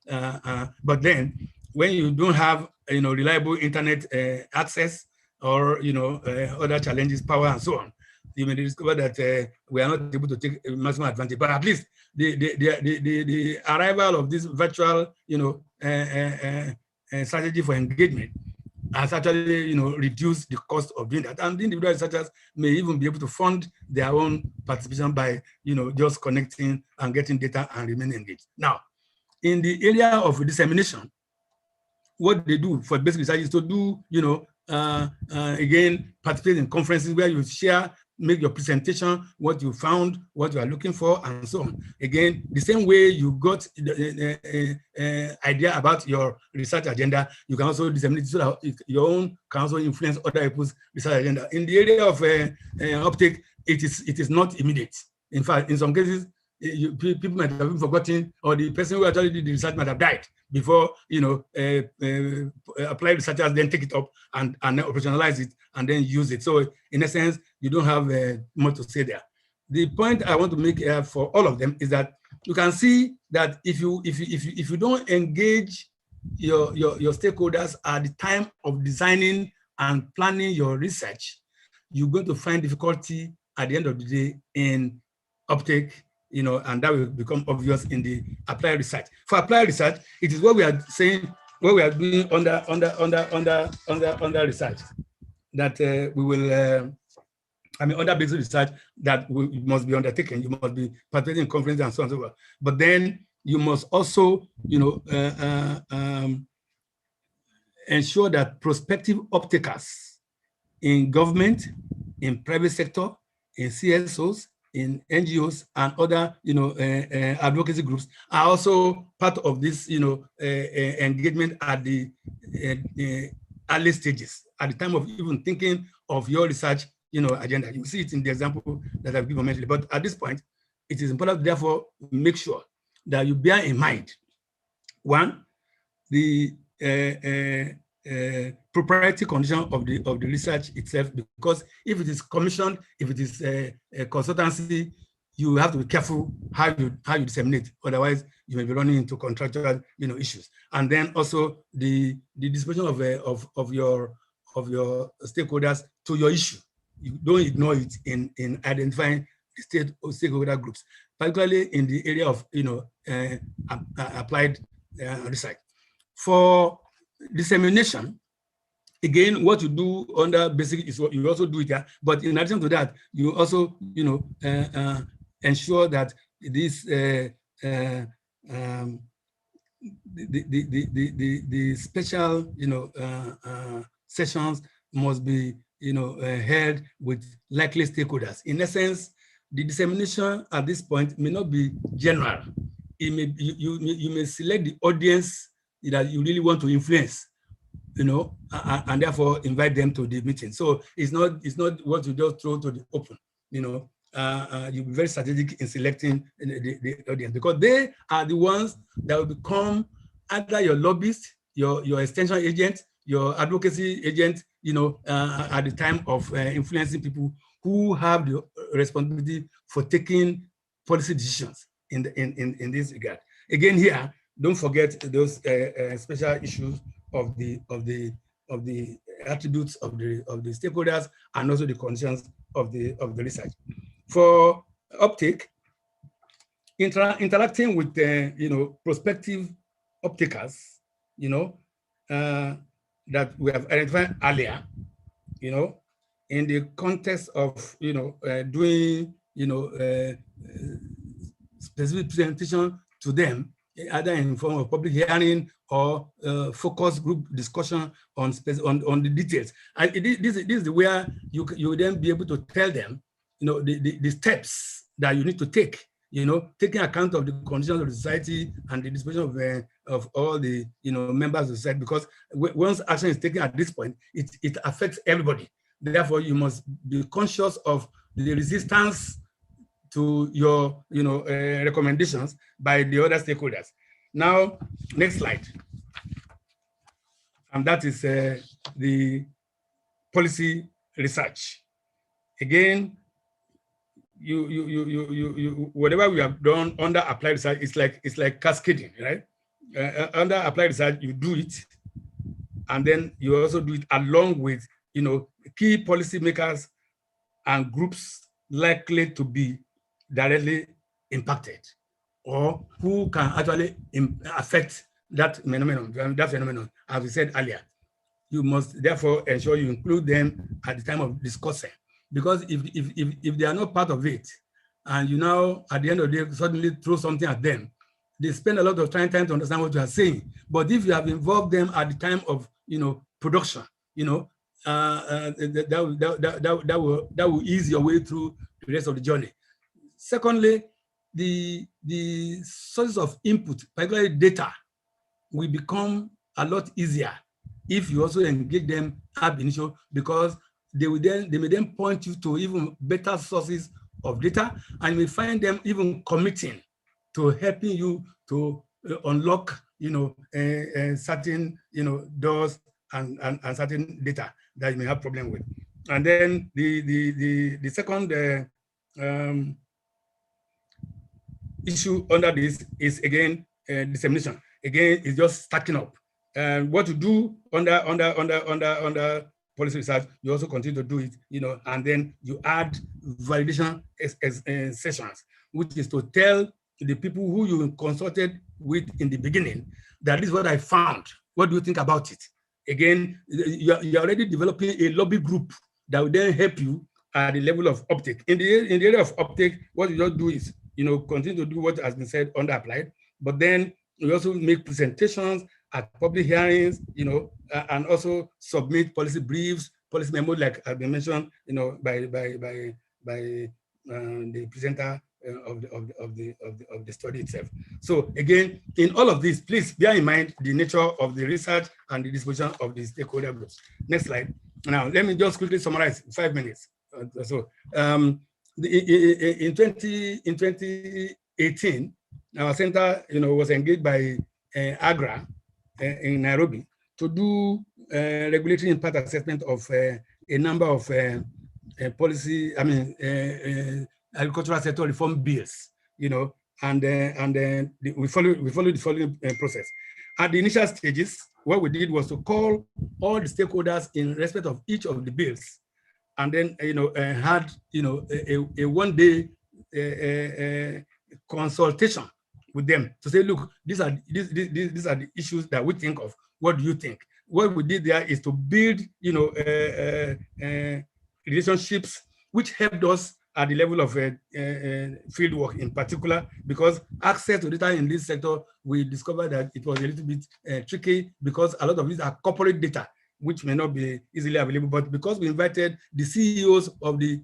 but then when you don't have, you know, reliable internet access, or, you know, other challenges, power and so on, you may discover that we are not able to take maximum advantage. But at least the arrival of this virtual, you know, strategy for engagement has actually, you know, reduced the cost of doing that. And the individual researchers may even be able to fund their own participation by, you know, just connecting and getting data and remaining engaged. Now, in the area of dissemination, what they do for basic research is to do, you know, again, participate in conferences where you share, make your presentation, what you found, what you are looking for, and so on. Again, the same way you got the idea about your research agenda, you can also disseminate it so that your own can also influence other people's research agenda. In the area of uptake, it is not immediate. In fact, in some cases, people might have been forgotten, or the person who actually did the research might have died before, you know, applied researchers then take it up and operationalize it and then use it. So in a sense, you don't have much to say there. The point I want to make for all of them is that you can see that if you don't engage your stakeholders at the time of designing and planning your research, you're going to find difficulty at the end of the day in uptake, you know, and that will become obvious in the applied research. For applied research, it is what we are saying, what we are doing under research, that we will, under basic research that must be undertaken. You must be participating in conferences and so on and so forth. But then you must also, you know, ensure that prospective uptakers in government, in private sector, in CSOs, in NGOs, and other, you know, advocacy groups are also part of this, you know, engagement at the early stages, at the time of even thinking of your research, you know, agenda. You see it in the example that I've given mentally. But at this point, it is important to therefore make sure that you bear in mind, one, the proprietary condition of the research itself, because if it is commissioned, if it is a consultancy, you have to be careful how you disseminate. Otherwise, you may be running into contractual, you know, issues. And then also the disposition of your stakeholders to your issue. You don't ignore it in identifying the stakeholder groups, particularly in the area of, you know, applied research. For dissemination, Again, what you do under basic is what you also do it here. But in addition to that, you also, ensure that this the special, sessions must be, held with likely stakeholders. In essence, the dissemination at this point may not be general. It may you may select the audience that you really want to influence, and therefore invite them to the meeting. So it's not what you just throw to the open. You'll be very strategic in selecting the audience, because they are the ones that will become either your lobbyist, your extension agent, your advocacy agent, at the time of influencing people who have the responsibility for taking policy decisions in this regard. Again, here, don't forget those special issues of the attributes of the stakeholders, and also the conditions of the research. For uptake, interacting with prospective uptakers, that we have identified earlier, in the context of doing specific presentation to them, either in form of public hearing or focus group discussion on the details. And this is where you then be able to tell them, the steps that you need to take, taking account of the conditions of the society and the disposition of all the members of the society, because once action is taken at this point, it affects everybody. Therefore, you must be conscious of the resistance to your recommendations by the other stakeholders. Now, next slide. And that is the policy research. Again, you whatever we have done under applied research, it's like cascading, right? Under applied research, you do it, and then you also do it along with key policymakers and groups likely to be directly impacted, or who can actually affect that phenomenon, as we said earlier. You must therefore ensure you include them at the time of discussing, because if they are not part of it, and you now at the end of the day suddenly throw something at them, they spend a lot of time trying to understand what you are saying. But if you have involved them at the time of production, that will ease your way through the rest of the journey. Secondly, the sources of input, particularly data, will become a lot easier if you also engage them ab initio, because they may then point you to even better sources of data, and you may find them even committing to helping you to unlock certain doors and certain data that you may have problem with. And then the second issue under this is again dissemination. Again, it's just stacking up. And what you do under policy research, you also continue to do it, and then you add validation sessions, which is to tell the people who you consulted with in the beginning that this is what I found. What do you think about it? Again, you're already developing a lobby group that will then help you at the level of uptake. In the area of uptake, what you just do is, continue to do what has been said under applied, but then we also make presentations at public hearings, and also submit policy briefs, policy memos, like has been mentioned, by the presenter of the study itself. So again, in all of this, please bear in mind the nature of the research and the disposition of the stakeholder groups. Next slide. Now, let me just quickly summarize 5 minutes. In 2018, our center, was engaged by AGRA in Nairobi to do regulatory impact assessment of a number of agricultural sector reform bills, and we followed the following process. At the initial stages, what we did was to call all the stakeholders in respect of each of the bills, and then had a one-day consultation with them to say, look, these are the issues that we think of. What do you think? what we did there is to build, relationships which helped us at the level of field work in particular, because access to data in this sector, we discovered that it was a little bit tricky because a lot of these are corporate data, which may not be easily available. But because we invited the CEOs of the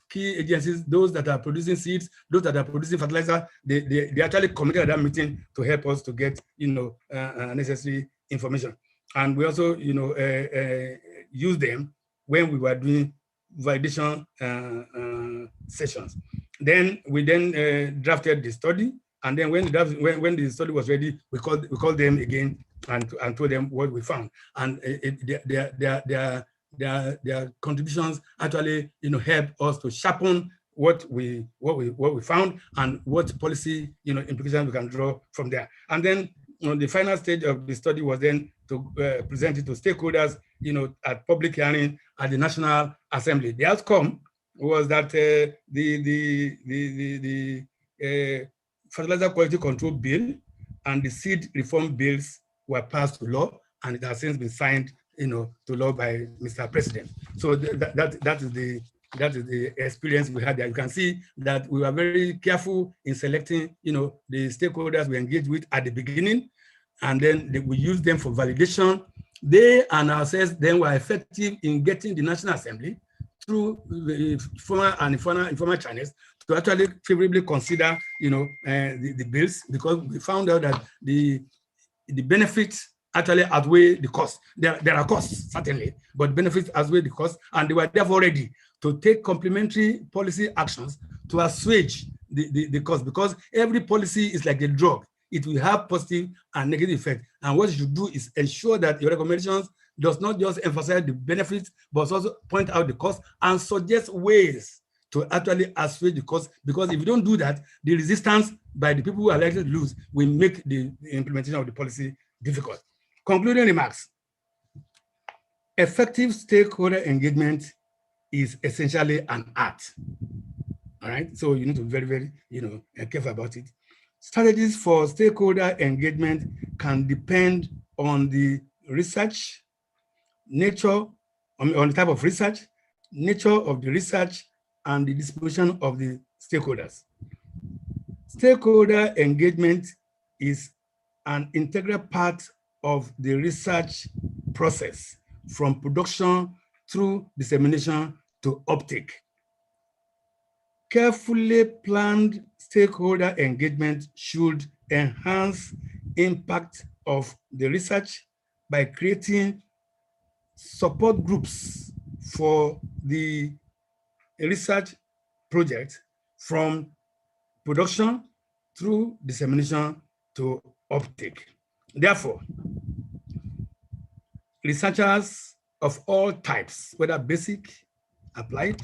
key agencies, those that are producing seeds, those that are producing fertilizer, they actually committed at that meeting to help us to get necessary information. And we also use them when we were doing validation sessions. Then we drafted the study, and then when the study was ready, we called them again and told them what we found. And their contributions actually help us to sharpen what we found and what policy implications we can draw from there. And then the final stage of the study was then to present it to stakeholders at public hearing at the National Assembly. The outcome was that the Fertilizer Quality Control Bill and the Seed Reform Bills were passed to law, and it has since been signed to law by Mr. President. So that is the experience we had there. You can see that we were very careful in selecting the stakeholders we engaged with at the beginning, and then we used them for validation. They and ourselves then were effective in getting the National Assembly through the formal and informal channels to actually favorably consider the bills, because we found out that the benefits actually outweigh the cost. There are costs, certainly, but benefits outweigh the cost, and they were therefore ready to take complementary policy actions to assuage the cost, because every policy is like a drug. It will have positive and negative effect. And what you should do is ensure that your recommendations does not just emphasize the benefits, but also point out the cost and suggest ways to actually assuage the cost. Because if you don't do that, the resistance by the people who are likely to lose will make the implementation of the policy difficult. Concluding remarks. Effective stakeholder engagement is essentially an art. All right, so you need to be very, very careful about it. Strategies for stakeholder engagement can depend on the research, nature, on the type of research, nature of the research, and the disposition of the stakeholders. Stakeholder engagement is an integral part of the research process, from production through dissemination to uptake. Carefully planned stakeholder engagement should enhance impact of the research by creating support groups for the research project, from production through dissemination to uptake. Therefore, researchers of all types, whether basic, applied,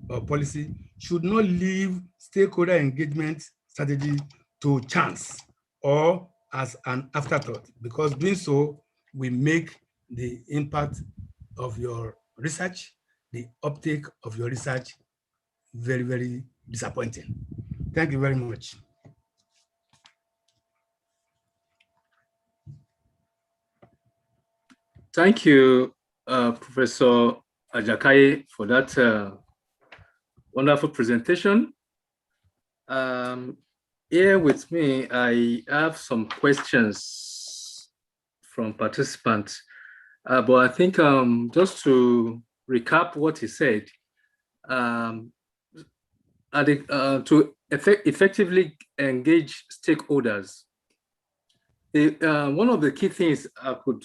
or policy, should not leave stakeholder engagement strategy to chance or as an afterthought, because doing so will make the impact of your research, the uptake of your research, very, very disappointing. Thank you very much. Thank you, Professor Ajakaye, for that wonderful presentation. Here with me, I have some questions from participants, but I think just to recap what he said, to effectively engage stakeholders, one of the key things I could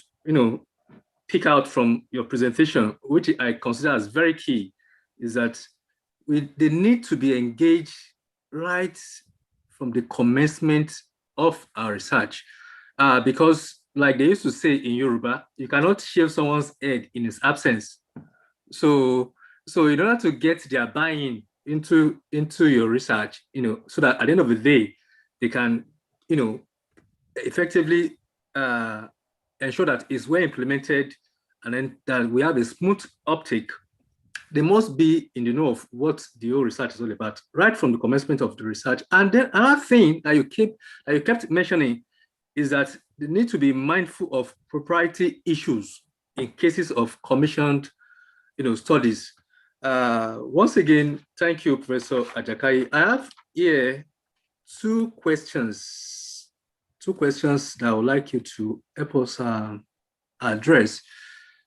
pick out from your presentation, which I consider as very key, is that they need to be engaged right from the commencement of our research. Because like they used to say in Yoruba, you cannot shave someone's head in his absence. So in order to get their buy-in into your research, so that at the end of the day, they can, effectively ensure that it's well implemented, and then that we have a smooth uptake, they must be in the know of what the whole research is all about, right from the commencement of the research. And then another thing that you kept mentioning is that they need to be mindful of propriety issues in cases of commissioned, studies. Once again, thank you, Professor Ajakai. I have here two questions that I would like you to help us address.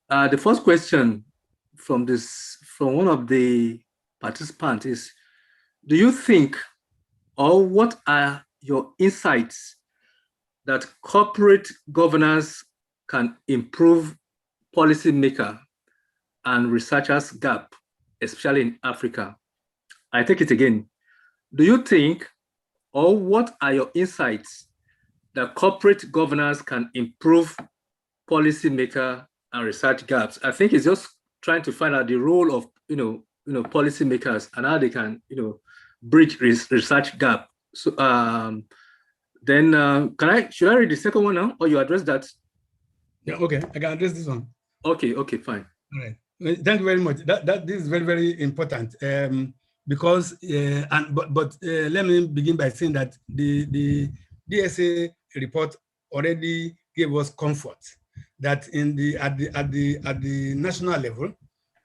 The first question from one of the participants is, do you think, or what are your insights that corporate governance can improve policymaker and researchers gap, especially in Africa? I take it again. Do you think, or what are your insights that corporate governance can improve policymaker and research gaps? I think it's just trying to find out the role of policymakers and how they can bridge research gap. So then should I read the second one now, or you address that? Yeah, okay, I can address this one. Okay, fine. All right. Thank you very much. This is very, very important because let me begin by saying that the DSA report already gave us comfort that at the national level,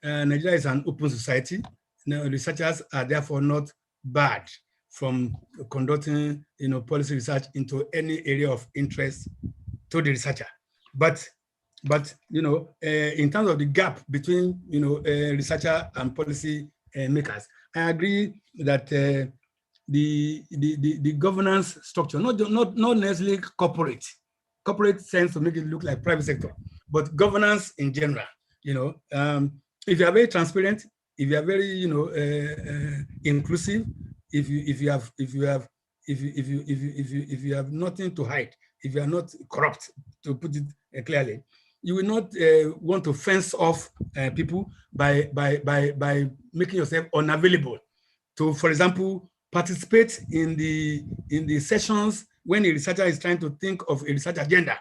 Nigeria is an open society. Researchers are therefore not barred from conducting policy research into any area of interest to the researcher. But in terms of the gap between researcher and policy makers, I agree that the governance structure, not necessarily corporate tends to make it look like private sector, but governance in general. If you are very transparent, if you are very inclusive, if you have nothing to hide, if you are not corrupt, to put it clearly, you will not want to fence off people by making yourself unavailable to, for example, participate in the sessions when a researcher is trying to think of a research agenda.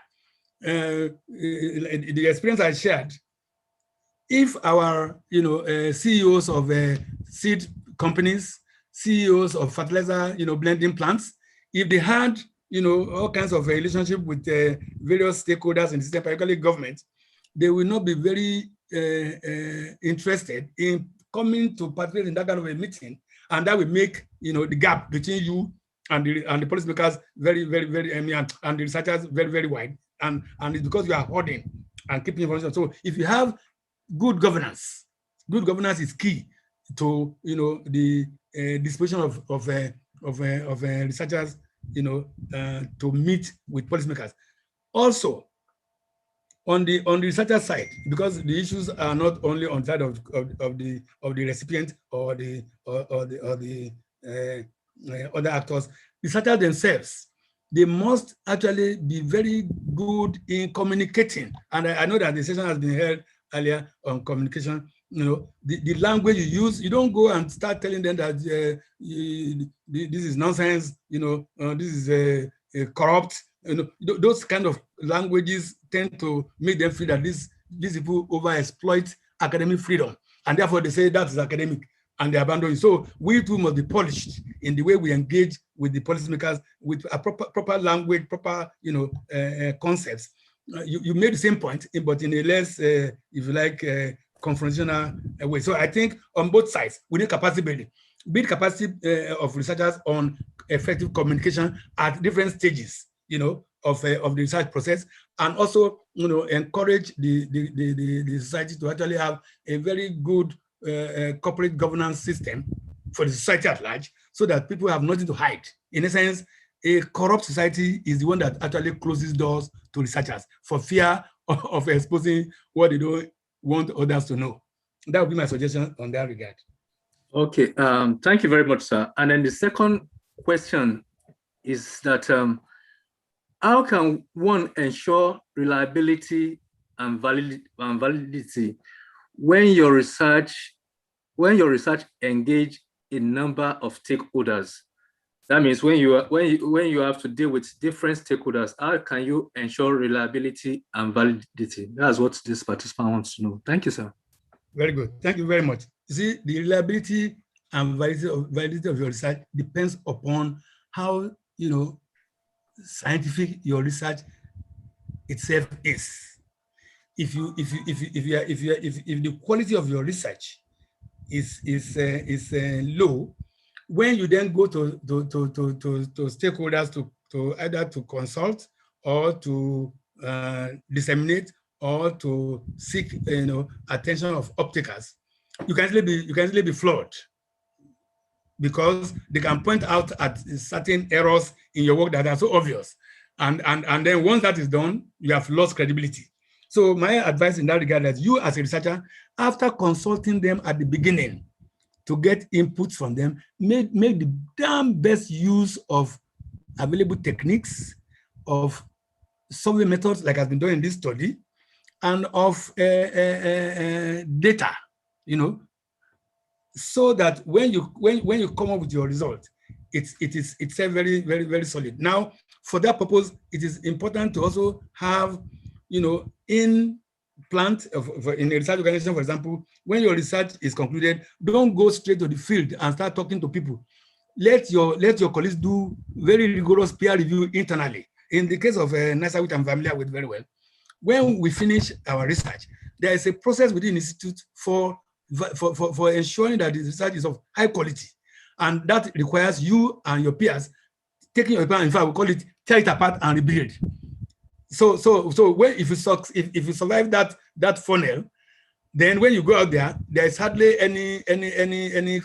The experience I shared, if our CEOs of seed companies, CEOs of fertilizer blending plants, if they had all kinds of relationship with various stakeholders in the system, particularly government, they will not be very interested in coming to participate in that kind of a meeting, and that will make the gap between you and the policymakers very, very, very, and the researchers very, very wide, and it's because you are hoarding and keeping information. So if you have good governance is key to the disposition of researchers to meet with policymakers. Also, on the researcher side, because the issues are not only on the side of the recipient or the other actors, researchers themselves, they must actually be very good in communicating. And I know that the session has been held earlier on communication. The language you use, you don't go and start telling them that this is nonsense, this is corrupt. Those kind of languages tend to make them feel that these people overexploit academic freedom, and therefore they say that is academic, and they abandon it. So we too must be polished in the way we engage with the policymakers with a proper language, proper concepts. You made the same point, but in a less, if you like, confrontational way. So I think on both sides, we need capacity building of researchers on effective communication at different stages, of the research process, and also, encourage the society to actually have a very good corporate governance system for the society at large, so that people have nothing to hide. In a sense, a corrupt society is the one that actually closes doors to researchers for fear of exposing what they don't want others to know. That would be my suggestion on that regard. Okay, thank you very much, sir. And then the second question is that how can one ensure reliability and validity when your research engage a number of stakeholders? That means when you have to deal with different stakeholders, how can you ensure reliability and validity? That's what this participant wants to know. Thank you, sir. Very good. Thank you very much. You see, the reliability and validity of your research depends upon how scientific your research itself is. If the quality of your research is low, when you then go to stakeholders to either to consult or to disseminate or to seek attention of opticers, you can easily be flawed, because they can point out at certain errors in your work that are so obvious. And then once that is done, you have lost credibility. So my advice in that regard is, you as a researcher, after consulting them at the beginning to get inputs from them, make the damn best use of available techniques, of survey methods like has been done in this study, and of data, so that when you come up with your result, it's very, very, very solid. Now, for that purpose, it is important to also have, in a research organization, for example, when your research is concluded, don't go straight to the field and start talking to people. Let your colleagues do very rigorous peer review internally. In the case of NASA, which I'm familiar with very well, when we finish our research, there is a process within the institute for ensuring that the research is of high quality, and that requires you and your peers taking your paper. In fact, we call it tear it apart and rebuild. So when if you survive that funnel, then when you go out there, there is hardly any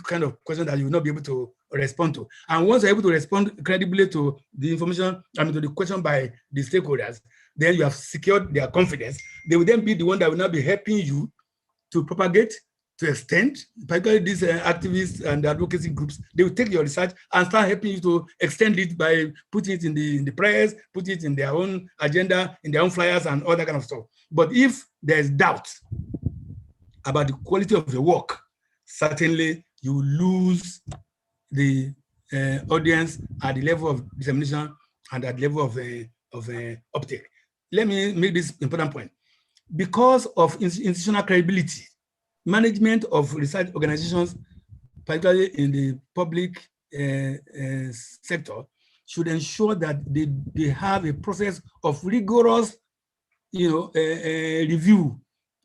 kind of question that you will not be able to respond to. And once you're able to respond credibly to the information, to the question by the stakeholders, then you have secured their confidence. They will then be the one that will now be helping you to propagate, to extend, particularly these activists and advocacy groups. They will take your research and start helping you to extend it by putting it in the press, put it in their own agenda, in their own flyers and all that kind of stuff. But if there's doubt about the quality of your work, certainly you lose the audience at the level of dissemination and at the level of uptake. Let me make this important point. Because of institutional credibility, management of research organizations, particularly in the public sector, should ensure that they have a process of rigorous, review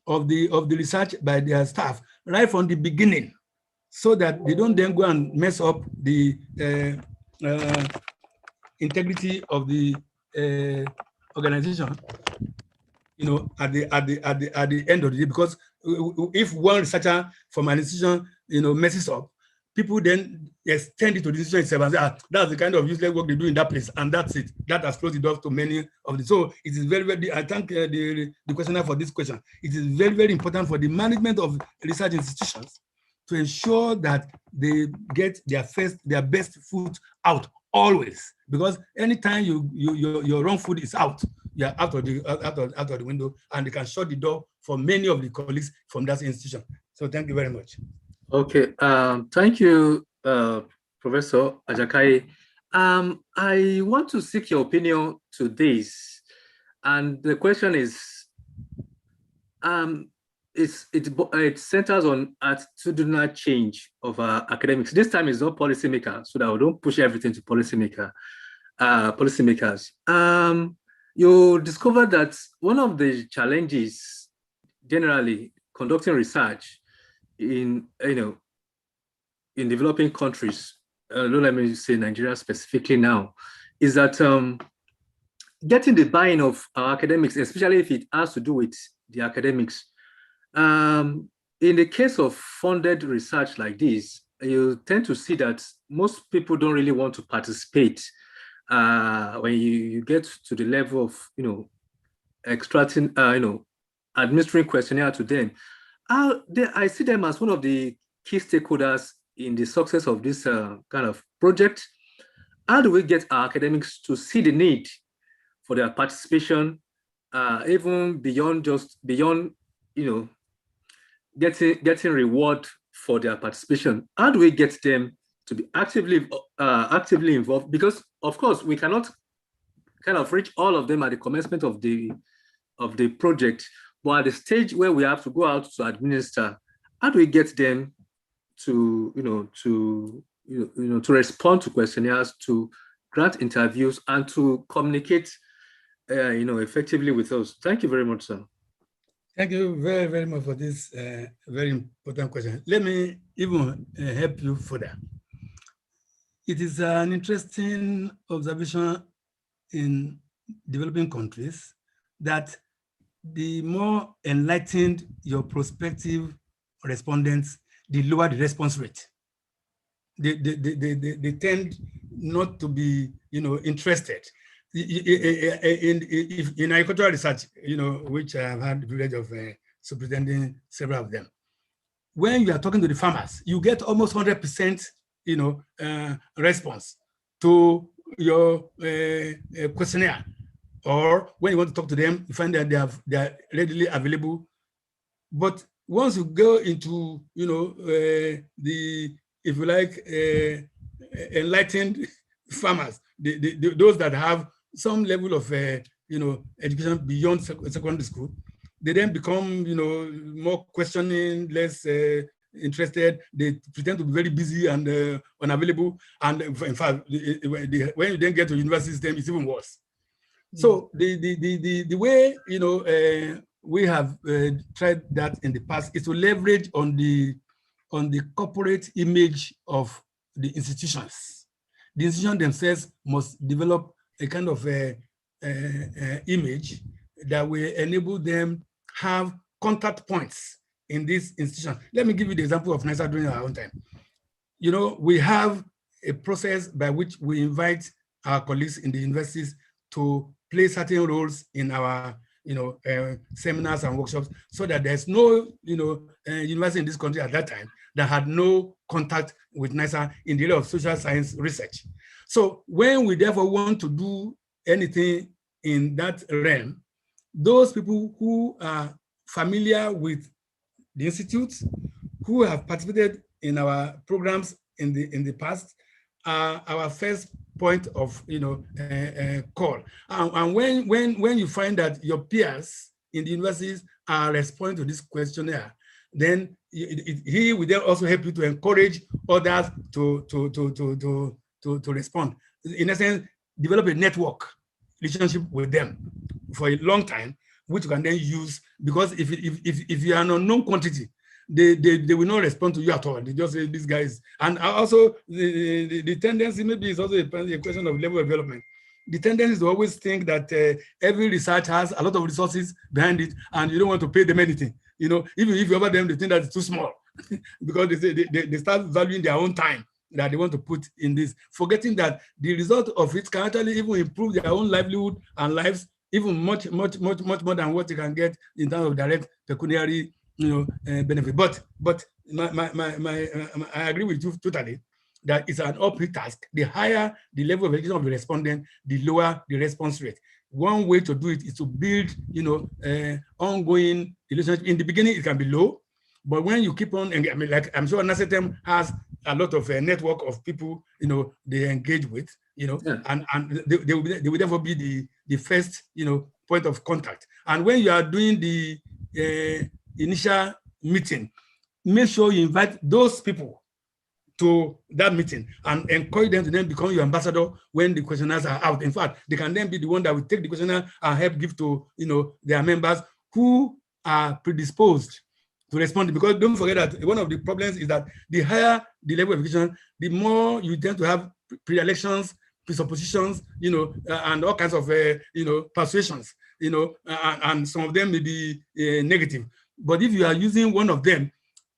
of the research by their staff right from the beginning, so that they don't then go and mess up the integrity of the organization, at the end of the day. Because if one researcher from an institution, messes up, people then extend it to the institution itself and say, that's the kind of useless work they do in that place, and that's it. That has closed the door to many of the. So it is very, very. I thank the questioner for this question. It is very, very important for the management of research institutions to ensure that they get their best foot out always, because anytime your wrong foot is out, you're out of the window, and they can shut the door for many of the colleagues from that institution. So thank you very much. Okay, thank you, Professor Ajakai. I want to seek your opinion to this, and the question is, it centers on attitudinal change of academics. This time is not policymaker, so that we don't push everything to policymakers. You discovered that one of the challenges generally conducting research in developing countries, don't let me say Nigeria specifically now, is that getting the buy-in of our academics, especially if it has to do with the academics. In the case of funded research like this, you tend to see that most people don't really want to participate when you get to the level of extracting, administering questionnaire to them. I see them as one of the key stakeholders in the success of this kind of project. How do we get our academics to see the need for their participation, even beyond getting reward for their participation? How do we get them to be actively involved? Because of course we cannot kind of reach all of them at the commencement of the project, but at the stage where we have to go out to administer, how do we get them to to respond to questionnaires, to grant interviews and to communicate, effectively with us. Thank you very much, sir. Thank you very, very much for this very important question. Let me even help you further. It is an interesting observation in developing countries that the more enlightened your prospective respondents, the lower the response rate. They tend not to be, interested. In agricultural research, which I have had the privilege of superintending several of them. When you are talking to the farmers, you get almost 100%, response to your questionnaire. Or when you want to talk to them, you find that they are readily available. But once you go into, the, if you like, enlightened farmers, those that have some level of, education beyond secondary school, they then become, more questioning, less interested. They pretend to be very busy and unavailable. And in fact, when you then get to university system, it's even worse. So the way, we have tried that in the past is to leverage on the corporate image of the institutions. The institutions themselves must develop a kind of image that will enable them have contact points in this institution. Let me give you the example of NISA during our own time. We have a process by which we invite our colleagues in the universities to play certain roles in our seminars and workshops, so that there's no university in this country at that time that had no contact with NISA in the area of social science research. So when we therefore want to do anything in that realm, those people who are familiar with the institutes, who have participated in our programs in the past, are our first point of call. And when you find that your peers in the universities are responding to this questionnaire, then he will then also help you to encourage others to respond. In essence, develop a network relationship with them for a long time, which you can then use, because if you are an unknown quantity, they will not respond to you at all. They just say these guys. And also the tendency, maybe it's also a question of level of development. The tendency is to always think that every research has a lot of resources behind it, and you don't want to pay them anything. Even if you offer them, they think that it's too small because they start valuing their own time that they want to put in this, forgetting that the result of it can actually even improve their own livelihood and lives even much more than what you can get in terms of direct pecuniary benefit. But I agree with you totally that it's an uphill task. The higher the level of education of the respondent, the lower the response rate. One way to do it is to build, ongoing relationship. In the beginning, it can be low, but when you keep on, like I'm sure NASETEM has a lot of network of people, they engage with, and they will therefore be the first, point of contact. And when you are doing the initial meeting, make sure you invite those people to that meeting and encourage them to then become your ambassador when the questionnaires are out. In fact, they can then be the one that will take the questionnaire and help give to their members who are predisposed to respond. Because don't forget that one of the problems is that the higher the level of education, the more you tend to have predilections, presuppositions, and all kinds of persuasions, and some of them may be negative. But if you are using one of them,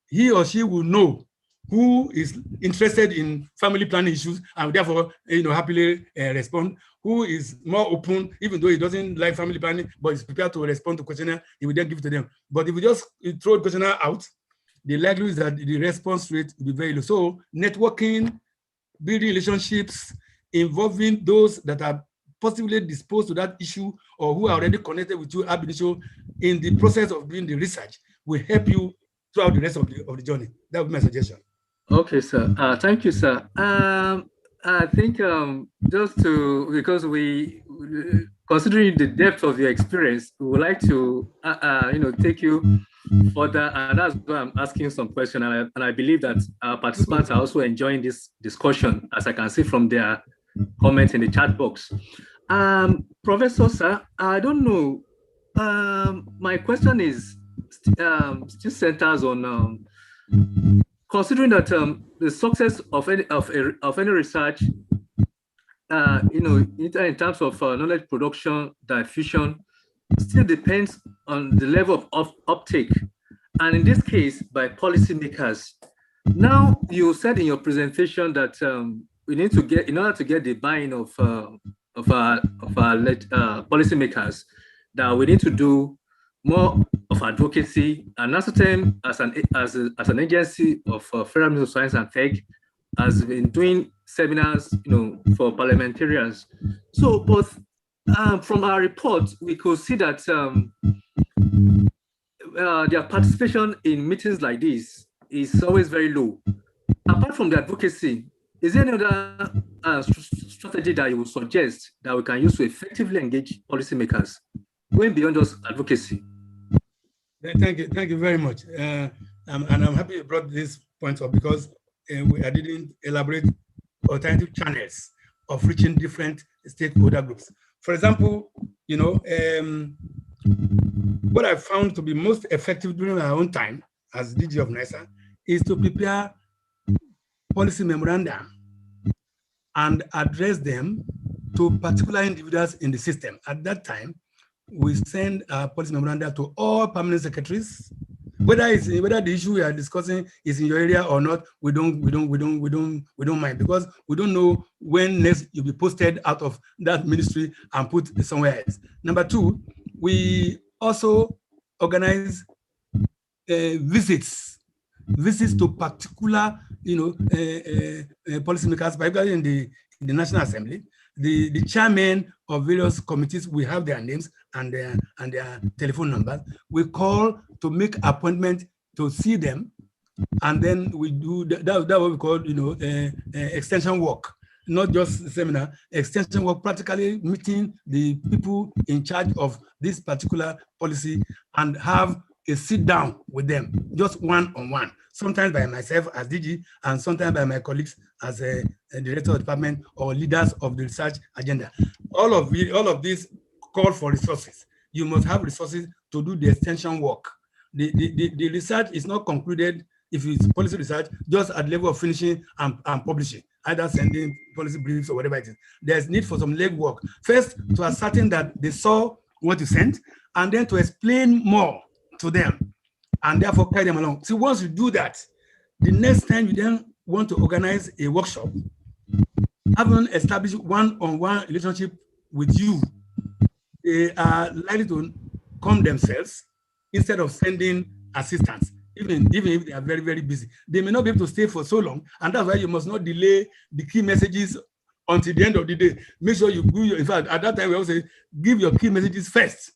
he or she will know who is interested in family planning issues and therefore happily respond, who is more open, even though he doesn't like family planning, but is prepared to respond to questionnaire, he will then give it to them. But if you just throw the questionnaire out, the likelihood is that the response rate will be very low. So networking, building relationships, involving those that are possibly disposed to that issue or who are already connected with you ab initio in the process of doing the research will help you throughout the rest of the journey. That would be my suggestion. Okay, sir. Thank you, sir. I think because we, considering the depth of your experience, we would like to, take you further, and that's why I'm asking some questions. And I believe that our participants are also enjoying this discussion, as I can see from their comment in the chat box. Professor, sir, I don't know. My question is still centers on considering that the success of any research, in terms of knowledge production, diffusion, still depends on the level of uptake, and in this case, by policymakers. Now, you said in your presentation that we need to get, in order to get the buy-in of our policymakers, that we need to do more of advocacy, and NASOTEM as an agency of Federal Ministry of Science and Tech has been doing seminars, for parliamentarians. So, but from our report, we could see that their participation in meetings like this is always very low. Apart from the advocacy, is there any other strategy that you would suggest that we can use to effectively engage policymakers, going beyond just advocacy? Thank you very much. And I'm happy you brought this point up, because I didn't elaborate alternative channels of reaching different stakeholder groups. For example, what I found to be most effective during my own time as DG of NISA is to prepare policy memoranda and address them to particular individuals in the system. At that time, we send a policy memoranda to all permanent secretaries. Whether the issue we are discussing is in your area or not, we don't mind, because we don't know when next you'll be posted out of that ministry and put somewhere else. Number two, we also organize visits to particular policymakers, particularly in the National Assembly. The chairmen of various committees, we have their names and their telephone numbers. We call to make appointment to see them, and then we do that what we call extension work, not just seminar, extension work, practically meeting the people in charge of this particular policy and have a sit down with them, just one-on-one, sometimes by myself as DG and sometimes by my colleagues as a director of department or leaders of the research agenda. All of these call for resources. You must have resources to do the extension work. The research is not concluded, if it's policy research, just at the level of finishing and publishing, either sending policy briefs or whatever it is. There's need for some legwork. First, to ascertain that they saw what you sent, and then to explain more to them, and therefore carry them along. So once you do that, the next time you then want to organize a workshop, having established one-on-one relationship with you, they are likely to come themselves instead of sending assistance, even if they are very, very busy. They may not be able to stay for so long, and that's why you must not delay the key messages until the end of the day. Make sure you do in fact, at that time we also say, give your key messages first,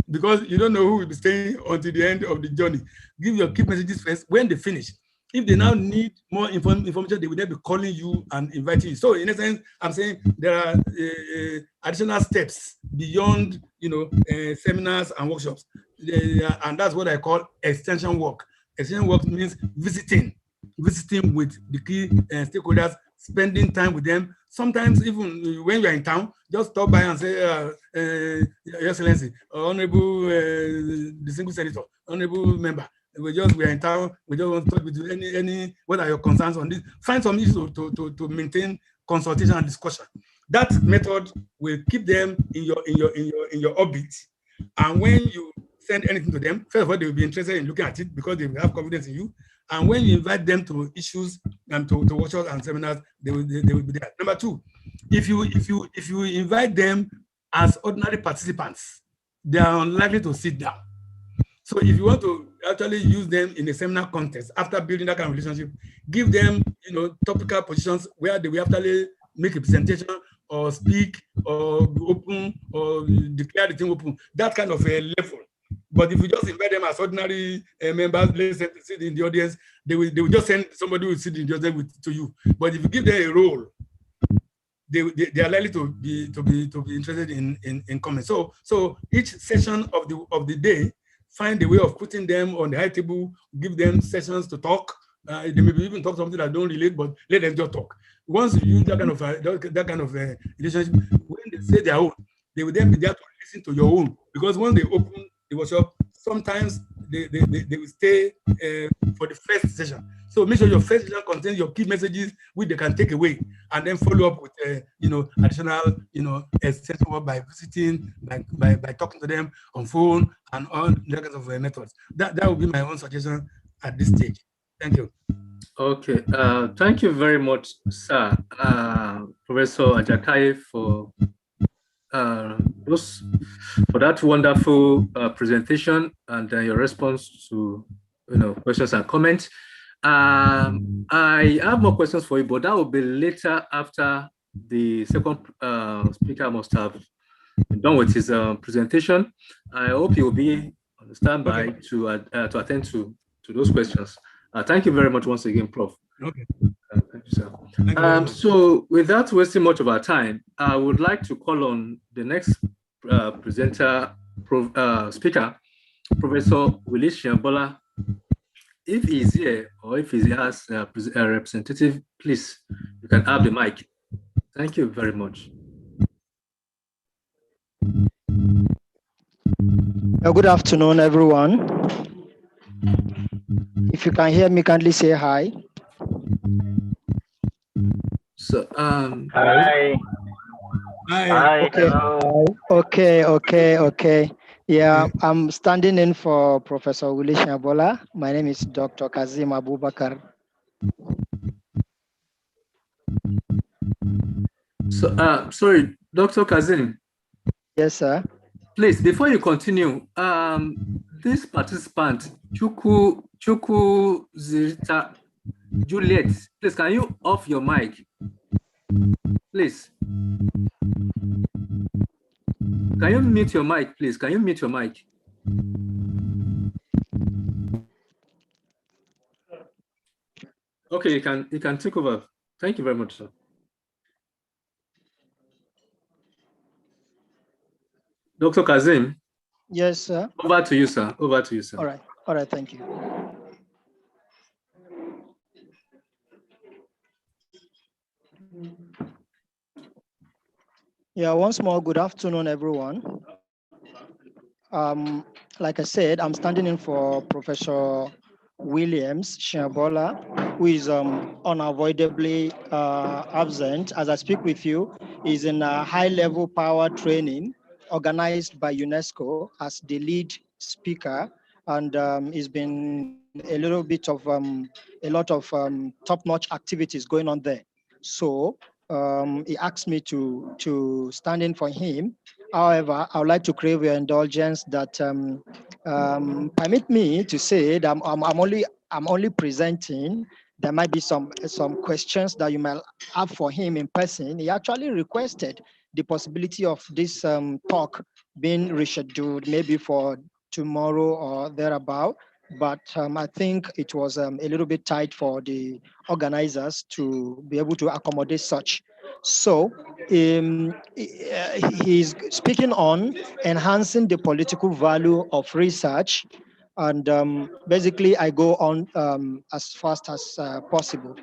because you don't know who will be staying until the end of the journey. Give your key messages first. When they finish, if they now need more information, they will then be calling you and inviting you. So in a sense, I'm saying there are additional steps beyond seminars and workshops, and that's what I call extension work. Extension work means visiting with the key stakeholders, spending time with them. Sometimes even when you are in town, just stop by and say, Your Excellency, Honorable Distinguished Senator, Honorable Member, we are in town, we just want to talk with you. What are your concerns on this? Find some issues to maintain consultation and discussion. That method will keep them in your orbit. And when you send anything to them, first of all, they will be interested in looking at it because they will have confidence in you. And when you invite them to issues and to workshops and seminars, they will be there. Number two, if you invite them as ordinary participants, they are unlikely to sit down. So if you want to actually use them in a seminar context, after building that kind of relationship, give them topical positions where they will actually make a presentation or speak or open or declare the thing open, that kind of a level. But if you just invite them as ordinary members, let's say sit in the audience, they will just send somebody who will sit in the audience to you. But if you give them a role, they are likely to be interested in coming. So each session of the day, find a way of putting them on the high table, give them sessions to talk, They may be even talk something that don't relate, but let them just talk. Once you use that kind of relationship, when they say their own, they will then be there to listen to your own. Because when they open the workshop, sometimes they will stay for the first session. So make sure your first session contains your key messages which they can take away, and then follow up with additional essential by visiting, by talking to them on phone and all that kinds of methods. That would be my own suggestion at this stage. Thank you. Okay, thank you very much, sir, Professor Ajakai, for that wonderful presentation and your response to questions and comments. I have more questions for you, but that will be later after the second speaker must have been done with his presentation. I hope you will be on standby to attend to those questions. Thank you very much once again, Prof. Okay. Thank you, sir. So without wasting much of our time, I would like to call on the next speaker, Professor Willie Shiambola. If he's here or if he has a representative, please, you can have the mic. Thank you very much. Good afternoon, everyone. If you can hear me, kindly say hi. So, Hi. Hi. Okay. Okay. Yeah, I'm standing in for Professor Willie Shiambola. My name is Dr. Kazim Abubakar. So, sorry, Dr. Kazim. Yes, sir. Please, before you continue, this participant, Chuku Zita Juliet, please, can you off your mic? Please. Can you mute your mic, please? Can you mute your mic? Okay, you can take over. Thank you very much, sir. Dr. Kazim. Yes, sir. Over to you, sir. Over to you, sir. All right, thank you. Yeah, once more, good afternoon, everyone. Like I said, I'm standing in for Professor Williams Shiambola, who is unavoidably absent. As I speak with you, he's in a high-level power training organized by UNESCO as the lead speaker, and it's been a little bit of a lot of top-notch activities going on there. So he asked me to stand in for him. However, I would like to crave your indulgence that permit me to say that I'm only presenting. There might be some questions that you might have for him in person. He actually requested the possibility of this talk being rescheduled maybe for tomorrow or thereabout. But I think it was a little bit tight for the organizers to be able to accommodate such. So he's speaking on enhancing the political value of research. And basically, I go on as fast as possible.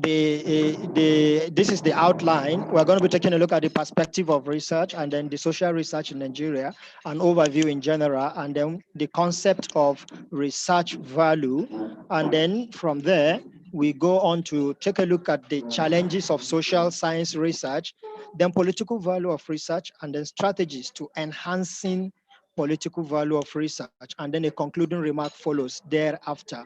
This is the outline. We're going to be taking a look at the perspective of research and then the social research in Nigeria, an overview in general, and then the concept of research value. And then from there, we go on to take a look at the challenges of social science research, then political value of research, and then strategies to enhancing political value of research. And then a concluding remark follows thereafter.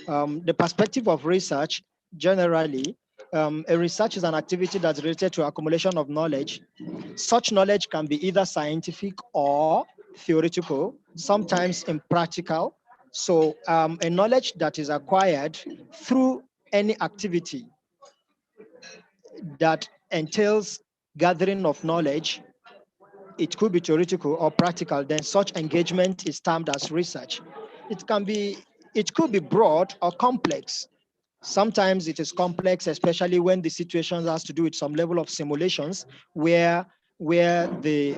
The perspective of research, generally, a research is an activity that's related to accumulation of knowledge. Such knowledge can be either scientific or theoretical, sometimes impractical. So a knowledge that is acquired through any activity that entails gathering of knowledge, it could be theoretical or practical, then such engagement is termed as research. It could be broad or complex. Sometimes it is complex, especially when the situation has to do with some level of simulations where the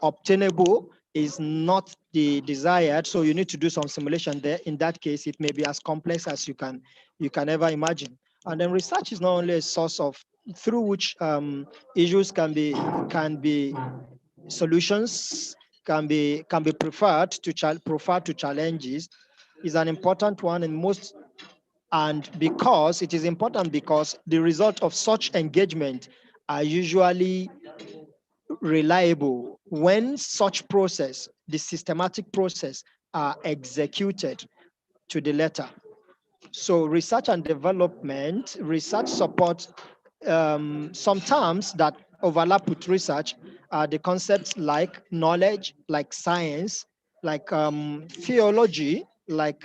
obtainable is not the desired, so you need to do some simulation there. In that case, it may be as complex as you can ever imagine. And then research is not only a source of through which issues can be solutions can be preferred to challenges, is an important one in most. And because it is important, because the result of such engagement are usually reliable when such process, the systematic process, are executed to the letter. So research and development, research support, some terms that overlap with research are the concepts like knowledge, like science, like theology, like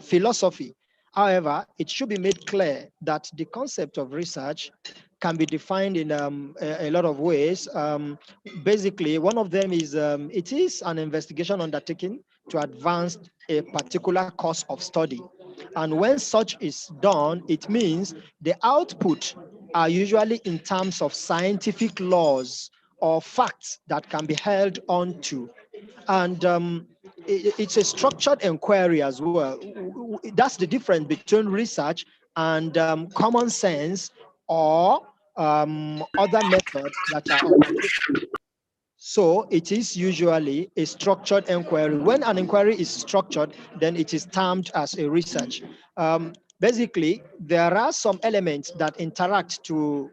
philosophy. However, it should be made clear that the concept of research can be defined in a lot of ways. Basically, one of them is it is an investigation undertaken to advance a particular course of study. And when such is done, it means the output are usually in terms of scientific laws or facts that can be held onto. And it's a structured inquiry as well. That's the difference between research and common sense or other methods that are undertaken. So it is usually a structured inquiry. When an inquiry is structured, then it is termed as a research. Basically, there are some elements that interact to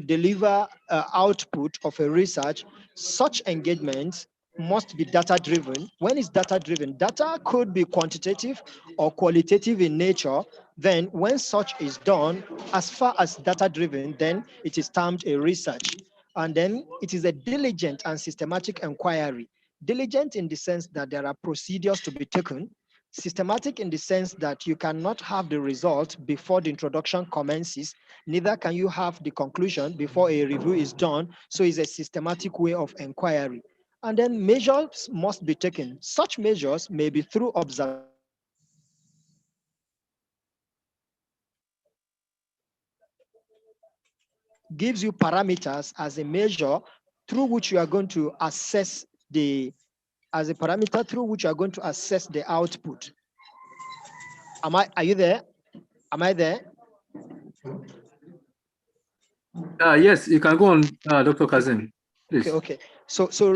deliver output of a research. Such engagements must be data-driven. When it's data-driven, data could be quantitative or qualitative in nature. Then when such is done, as far as data-driven, then it is termed a research. And then it is a diligent and systematic inquiry. Diligent in the sense that there are procedures to be taken. Systematic in the sense that you cannot have the result before the introduction commences, neither can you have the conclusion before a review is done. So it's a systematic way of inquiry. And then measures must be taken. Such measures may be through observation, gives you parameters as a measure through which you are going to assess as a parameter through which you are going to assess the output. Are you there? Am I there? Yes, you can go on, Dr. Kazim, please. Okay.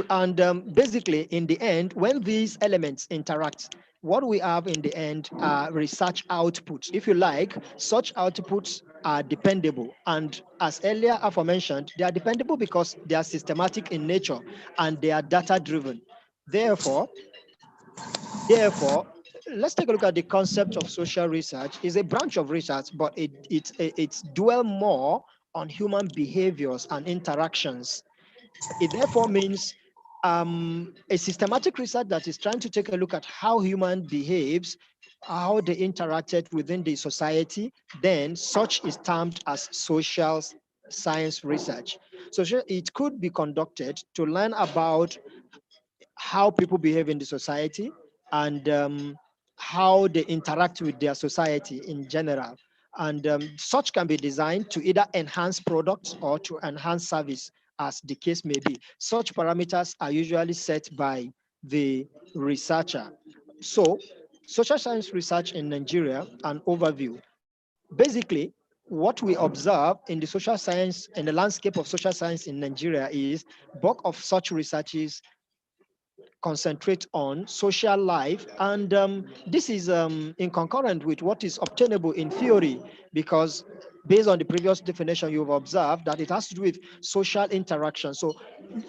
And basically, in the end, when these elements interact, what we have in the end are research outputs. If you like, such outputs are dependable. And as earlier aforementioned, they are dependable because they are systematic in nature and they are data-driven. Therefore, let's take a look at the concept of social research. It's a branch of research, but it's dwell more on human behaviors and interactions. It therefore means a systematic research that is trying to take a look at how human behaves, how they interacted within the society, then such is termed as social science research. So it could be conducted to learn about how people behave in the society and how they interact with their society in general. And such can be designed to either enhance products or to enhance service, as the case may be. Such parameters are usually set by the researcher. So, social science research in Nigeria, an overview. Basically, what we observe in the social science, in the landscape of social science in Nigeria is bulk of such researches concentrate on social life. And this is in concurrent with what is obtainable in theory, because based on the previous definition, you've observed that it has to do with social interaction. So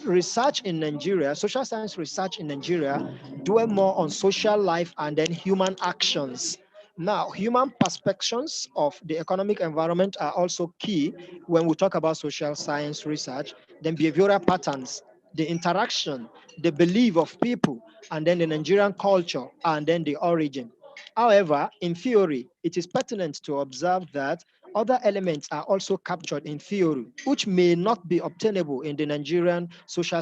research in Nigeria, social science research in Nigeria, dwell more on social life and then human actions. Now, human perceptions of the economic environment are also key when we talk about social science research. Then behavioral patterns, the interaction, the belief of people, and then the Nigerian culture, and then the origin. However, in theory, it is pertinent to observe that other elements are also captured in theory, which may not be obtainable in the Nigerian social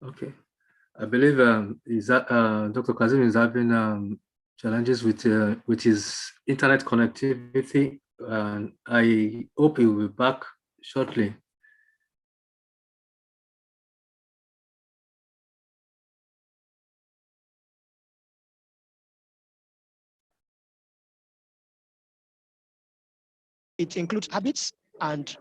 Okay, I believe Dr. Kazim is having challenges with his internet connectivity, and I hope he will be back shortly. It includes habits and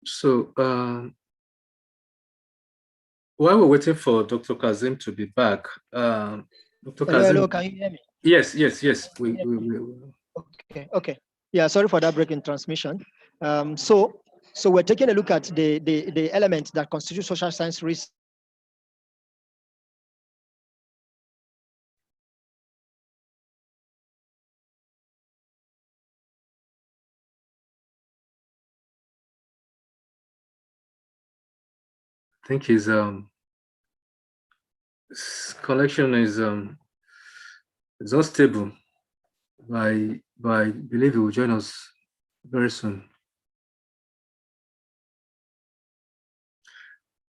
So while we're waiting for Dr. Kazim to be back, Dr. hello, Kazim. hello, can you hear me? Yes. We. Okay. Yeah, sorry for that break in transmission. So we're taking a look at the elements that constitute social science research. I think his connection is not stable. I believe he will join us very soon.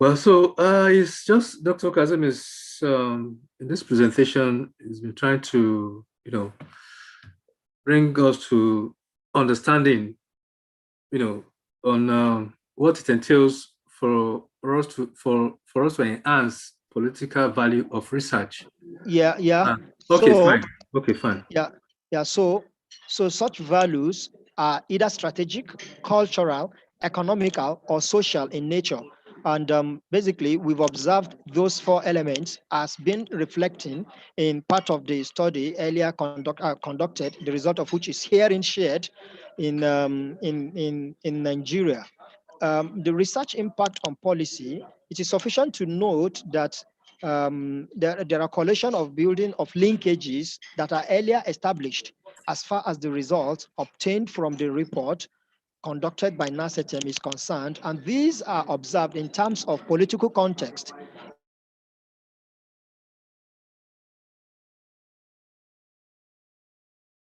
Well, so it's just Dr. Kazim is in this presentation has been trying to bring us to understanding on what it entails for us to enhance political value of research. Yeah. Okay, so, fine. Okay, fine. Yeah. So such values are either strategic, cultural, economical, or social in nature. And basically, we've observed those four elements as being reflecting in part of the study earlier conducted, the result of which is herein shared in Nigeria. The research impact on policy, it is sufficient to note that there are collection of building of linkages that are earlier established as far as the results obtained from the report conducted by NACETEM is concerned, and these are observed in terms of political context.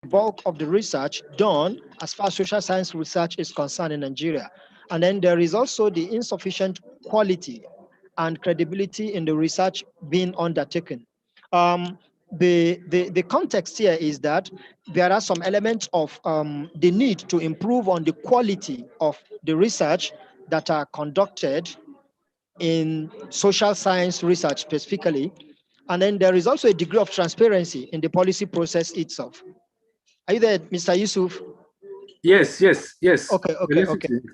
Bulk of the research done as far as social science research is concerned in Nigeria. And then there is also the insufficient quality and credibility in the research being undertaken. The context here is that there are some elements of the need to improve on the quality of the research that are conducted in social science research specifically. And then there is also a degree of transparency in the policy process itself. Are you there, Mr. Yusuf? Yes. Okay. I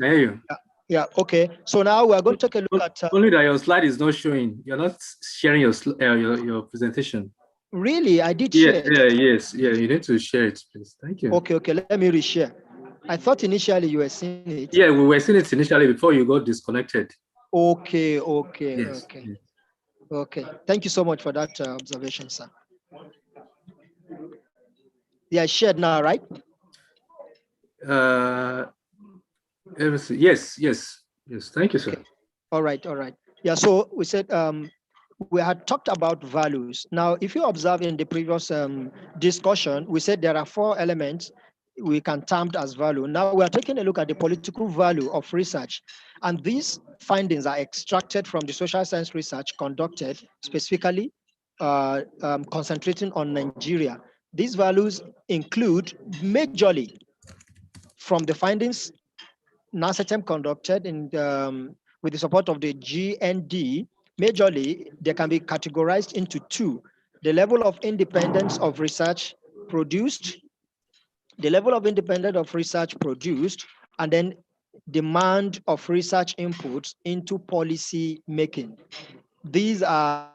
hear you. Yeah. Okay. So now we are going to take a look at. Only that your slide is not showing. You're not sharing your presentation. Really, I did share it. Yes. You need to share it, please. Thank you. Okay. Let me reshare. I thought initially you were seeing it. Yeah, we were seeing it initially before you got disconnected. Okay. Yes. Okay. Thank you so much for that observation, sir. Yeah, shared now, right? Let me see. Yes. Thank you, sir. Okay. All right. Yeah. So we said we had talked about values. Now, if you observe in the previous discussion, we said there are four elements we can term as value. Now we are taking a look at the political value of research. And these findings are extracted from the social science research conducted specifically concentrating on Nigeria. These values include majorly from the findings NACETEM conducted in with the support of the GND. Majorly, they can be categorized into two: the level of independence of research produced, and then demand of research inputs into policy making. These are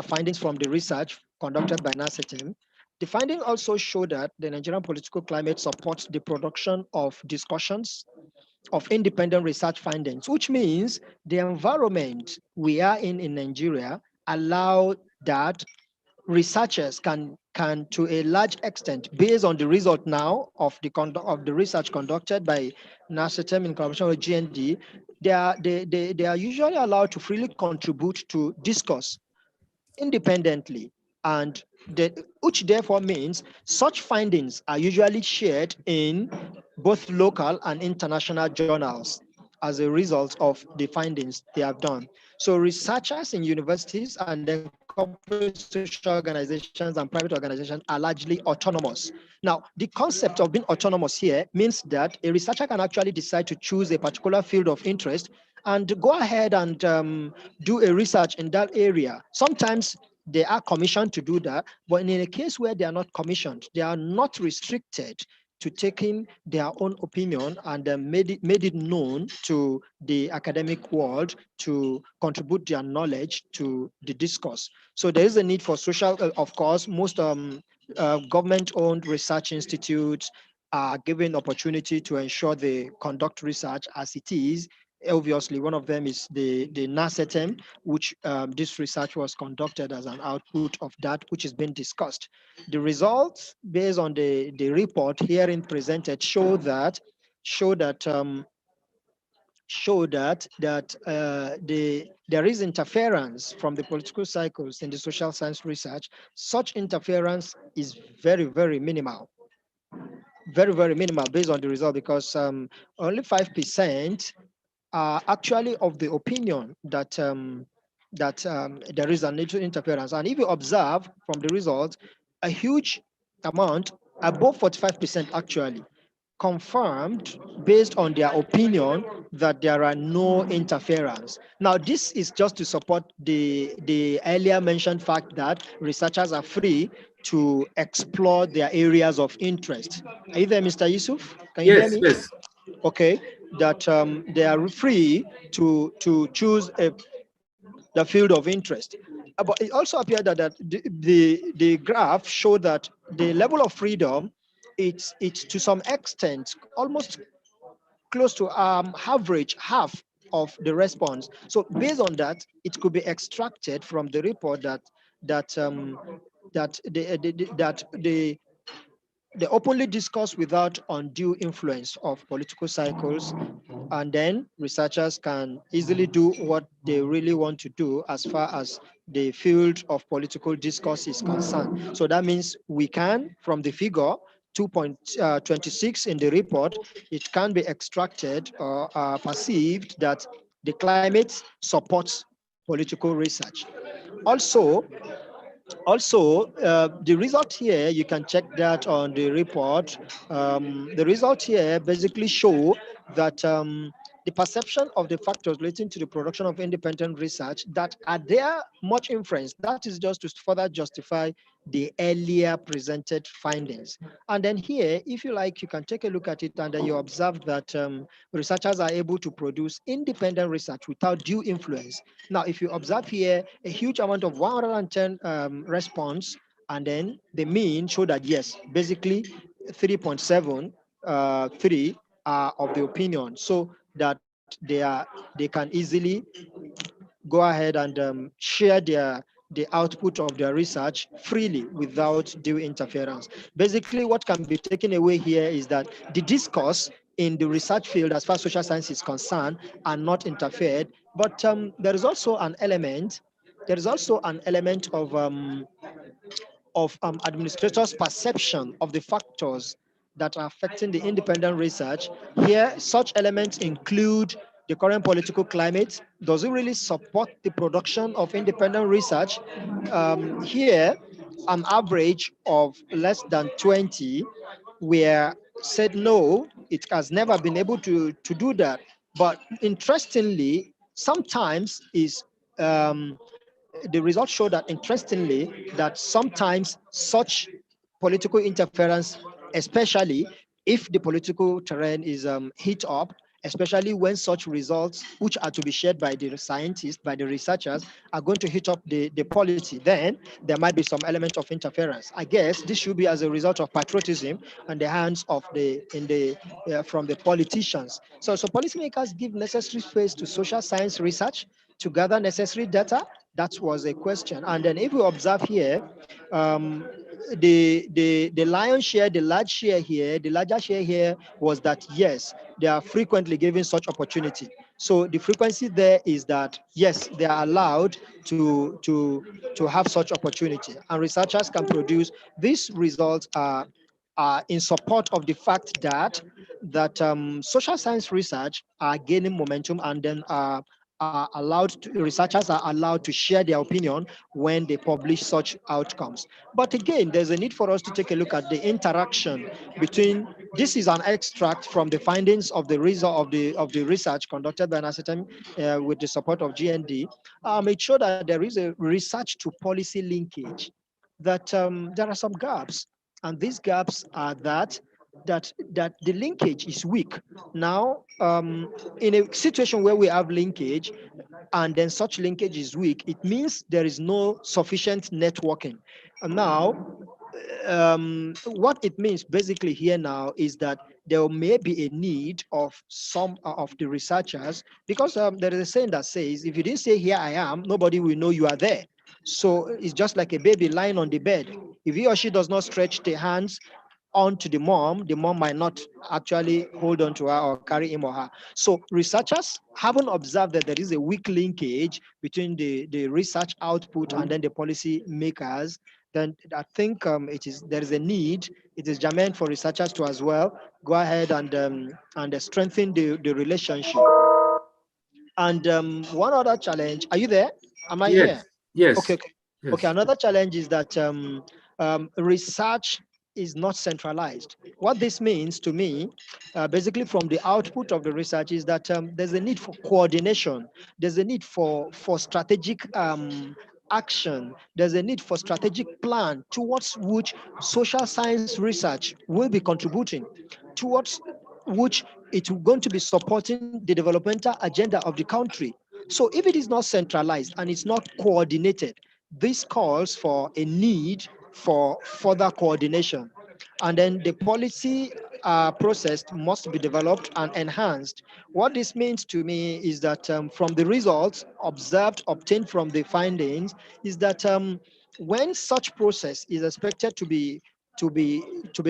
findings from the research conducted by NACETEM. The findings also show that the Nigerian political climate supports the production of discussions of independent research findings, which means the environment we are in Nigeria allow that researchers can to a large extent, based on the result now of the research conducted by NACETEM in collaboration with GND, they are usually allowed to freely contribute to discourse independently, and which therefore means such findings are usually shared in both local and international journals as a result of the findings they have done. So researchers in universities and then corporate social organizations and private organizations are largely autonomous. Now, the concept of being autonomous here means that a researcher can actually decide to choose a particular field of interest and go ahead and do a research in that area. Sometimes they are commissioned to do that, but in a case where they are not commissioned, they are not restricted to taking their own opinion and made it known to the academic world to contribute their knowledge to the discourse. So there is a need for social, of course, most government-owned research institutes are given opportunity to ensure they conduct research as it is. Obviously, one of them is the NACETM, which this research was conducted as an output of that which is being discussed. The results based on the report herein presented show that there is interference from the political cycles in the social science research. Such interference is very, very minimal. Very, very minimal based on the result, because only 5% are actually of the opinion that there is a natural interference. And if you observe from the results, a huge amount, above 45% actually, confirmed based on their opinion that there are no interference. Now, this is just to support the earlier mentioned fact that researchers are free to explore their areas of interest. Are you there, Mr. Yusuf? Can you hear Yes, me? yes. Okay, that they are free to choose the field of interest. But it also appeared that the graph showed that the level of freedom, it's to some extent almost close to average half of the response. So based on that, it could be extracted from the report that they openly discuss without undue influence of political cycles, and then researchers can easily do what they really want to do as far as the field of political discourse is concerned. So that means we can, from the figure 2.26 in the report, it can be extracted or perceived that the climate supports political research. Also, the result here, you can check that on the report. The result here basically show that the perception of the factors relating to the production of independent research that are there much inference. That is just to further justify the earlier presented findings. And then here, if you like, you can take a look at it and then you observe that researchers are able to produce independent research without due influence. Now, if you observe here, a huge amount of 110 response, and then the mean show that yes, basically 3.73 are of the opinion, so that they can easily go ahead and share the output of their research freely without due interference. Basically, what can be taken away here is that the discourse in the research field as far as social science is concerned are not interfered, but there is also an element of administrators' perception of the factors that are affecting the independent research. Here, such elements include the current political climate. Does it really support the production of independent research? Here, an average of less than 20 were said no, it has never been able to do that. But interestingly, sometimes is the results show that interestingly that sometimes such political interference, especially if the political terrain is heat up, especially when such results, which are to be shared by the scientists, by the researchers, are going to hit up the polity, then there might be some element of interference. I guess this should be as a result of patriotism on the hands of from the politicians. So policymakers give necessary space to social science research to gather necessary data. That was a question. And then if we observe here, the lion's share, the large share here, the larger share here was that yes, they are frequently given such opportunity. So the frequency there is that, yes, they are allowed to have such opportunity, and researchers can produce. These results are in support of the fact that social science research are gaining momentum, and then researchers are allowed to share their opinion when they publish such outcomes. But again, there's a need for us to take a look at the interaction between. This is an extract from the findings of the result of the research conducted by NACETEM with the support of GND. It showed that there is a research to policy linkage, that there are some gaps, and these gaps are that the linkage is weak. Now, in a situation where we have linkage and then such linkage is weak, it means there is no sufficient networking. And now, what it means basically here now is that there may be a need of some of the researchers, because there is a saying that says, if you didn't say here I am, nobody will know you are there. So it's just like a baby lying on the bed. If he or she does not stretch the hands onto the mom might not actually hold on to her or carry him or her. So researchers haven't observed that there is a weak linkage between the research output and then the policy makers. Then I think there is a need. It is germane for researchers to as well go ahead and strengthen the relationship. And one other challenge. Are you there? Am I Yes, here? yes, Okay. Okay. yes. Another challenge is that research is not centralized. What this means to me, basically from the output of the research, is that there's a need for coordination. There's a need for strategic action. There's a need for strategic plan towards which social science research will be contributing, towards which it will going to be supporting the developmental agenda of the country. So if it is not centralized and it's not coordinated, this calls for a need for further coordination. And then the policy process must be developed and enhanced. What this means to me is that from the results obtained from the findings, is that when such process is expected to be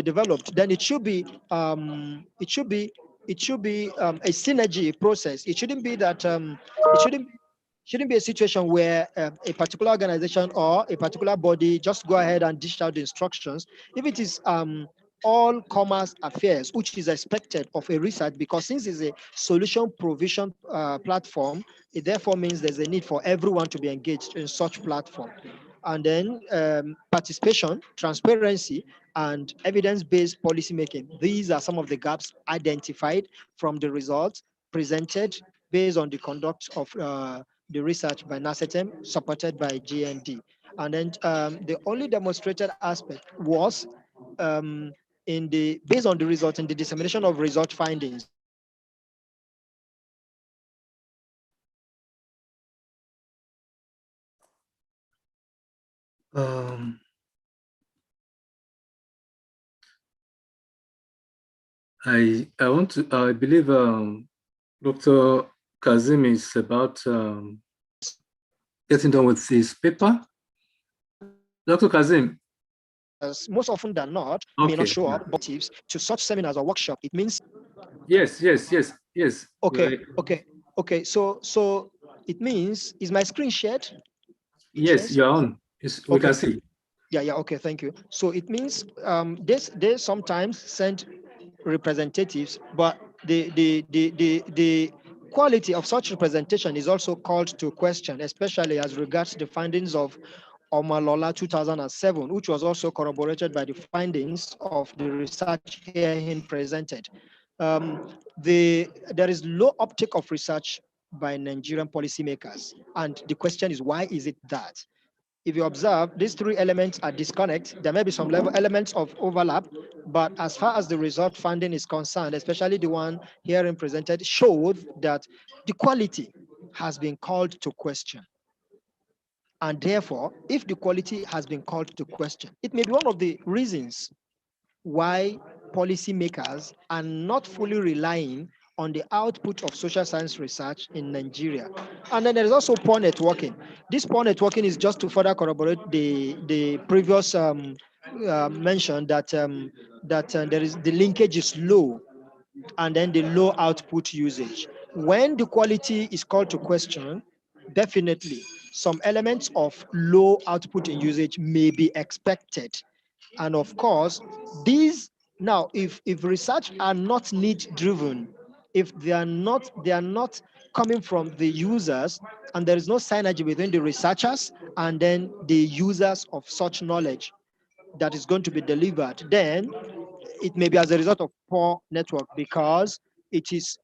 developed, then it should be a synergy process. It shouldn't be that it shouldn't be a situation where a particular organization or a particular body just go ahead and dish out the instructions. If it is all commerce affairs, which is expected of a research, because since it's a solution provision platform, it therefore means there's a need for everyone to be engaged in such platform. And then participation, transparency, and evidence-based policymaking. These are some of the gaps identified from the results presented based on the conduct of the research by NACETEM, supported by GND. And then the only demonstrated aspect was based on the results in the dissemination of result findings. I believe Dr. Kazim is about getting done with his paper. Dr. Kazim. As most often than not, may not show up, but to such seminars or workshop, it means. Yes. Okay. So it means, is my screen shared? Yes, you're on. We can see. Yeah. Okay, thank you. So it means they sometimes send representatives, but the quality of such representation is also called to question, especially as regards the findings of Omalola 2007, which was also corroborated by the findings of the research herein presented. There is low uptake of research by Nigerian policymakers, and the question is, why is it that? If you observe, these three elements are disconnect. There may be some elements of overlap, but as far as the result funding is concerned, especially the one herein presented, showed that the quality has been called to question. And therefore, if the quality has been called to question, it may be one of the reasons why policymakers are not fully relying on the output of social science research in Nigeria. And then there is also poor networking. This poor networking is just to further corroborate the previous mention that there is the linkage is low, and then the low output usage. when the quality is called to question, definitely some elements of low output in usage may be expected. And of course, these now, if research are not need driven, if they are not coming from the users, and there is no synergy between the researchers and then the users of such knowledge that is going to be delivered, then it may be as a result of poor network, because it is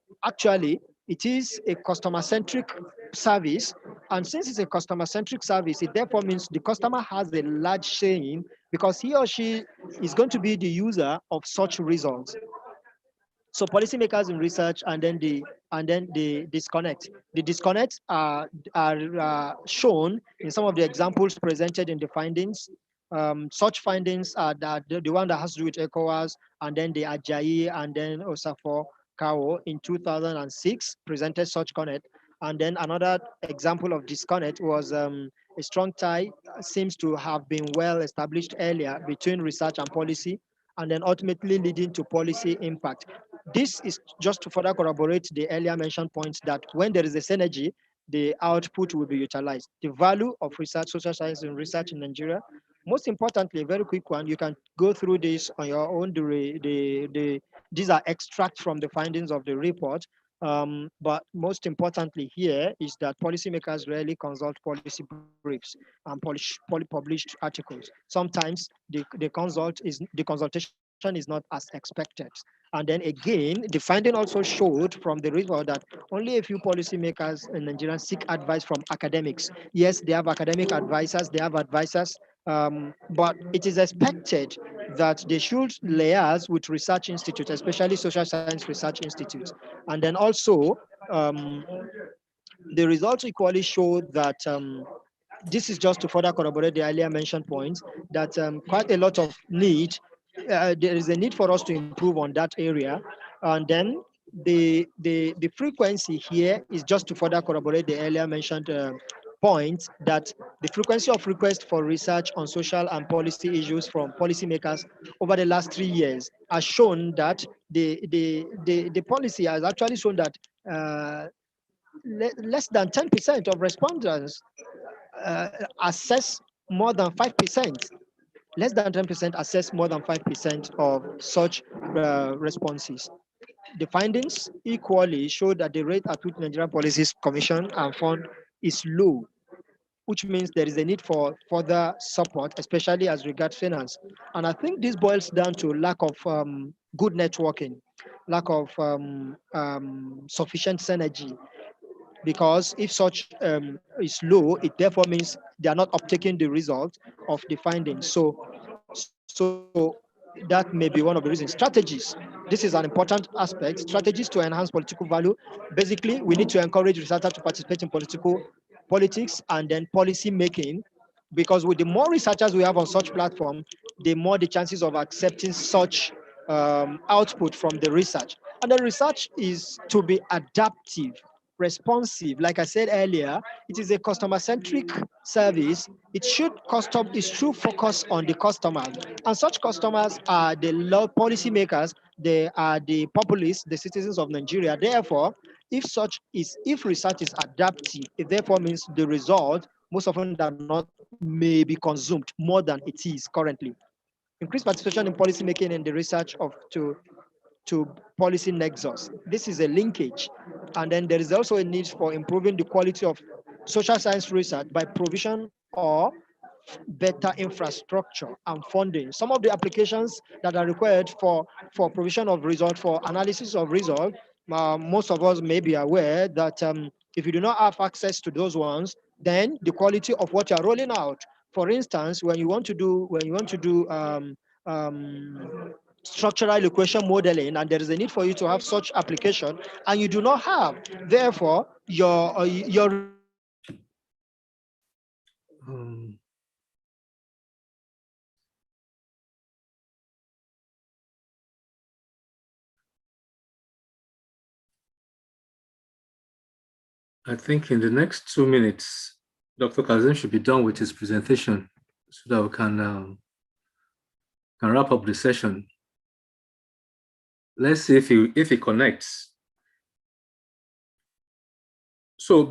a customer-centric service. And since it's a customer-centric service, it therefore means the customer has a large saying, because he or she is going to be the user of such results. So policymakers in research, and then the disconnect. The disconnects are shown in some of the examples presented in the findings. Such findings are that the one that has to do with ECOWAS, and then the Ajayi, and then Osafo Kao in 2006 presented such connect. And then another example of disconnect was a strong tie seems to have been well established earlier between research and policy, and then ultimately leading to policy impact. This is just to further corroborate the earlier mentioned points that when there is a synergy, the output will be utilized. The value of research, social science and research in Nigeria. Most importantly, a very quick one, you can go through this on your own. These are extracts from the findings of the report. But most importantly here is that policymakers rarely consult policy briefs and published articles. Sometimes the consultation is not as expected. And then again, the finding also showed from the report that only a few policymakers in Nigeria seek advice from academics. Yes, they have academic advisors, they have advisors, but it is expected that they should liaise with research institutes, especially social science research institutes. And then also, um, the results equally show that this is just to further corroborate the earlier mentioned points, that quite a lot of need, there is a need for us to improve on that area. And then the frequency here is just to further corroborate the earlier mentioned point, that the frequency of requests for research on social and policy issues from policymakers over the last 3 years has shown that the policy has actually shown that less than 10% of respondents assess more than 5%. Less than 10% assess more than 5% of such responses. The findings equally show that the rate at which Nigerian policies commission and fund is low, which means there is a need for further support, especially as regards finance. And I think this boils down to lack of good networking, lack of sufficient synergy, because if such is low, it therefore means they are not uptaking the result of the findings. So that may be one of the reasons. Strategies. This is an important aspect. Strategies to enhance political value. Basically, we need to encourage researchers to participate in politics and then policy making, because with the more researchers we have on such platform, the more the chances of accepting such output from the research. And the research is to be adaptive, responsive. Like I said earlier, it is a customer-centric service. It should focus on the customer. And such customers are the law policymakers, they are the populace, the citizens of Nigeria. Therefore, if research is adaptive, it therefore means the result most often than not may be consumed more than it is currently. Increased participation in policymaking and the research to policy nexus. This is a linkage. And then there is also a need for improving the quality of social science research by provision or better infrastructure and funding. Some of the applications that are required for provision of result, for analysis of result, most of us may be aware that if you do not have access to those ones, then the quality of what you are rolling out. For instance, when you want to do structural equation modeling, and there is a need for you to have such application, and you do not have, therefore your I think in the next 2 minutes, Dr. Kazim should be done with his presentation so that we can wrap up the session. Let's see if he connects. So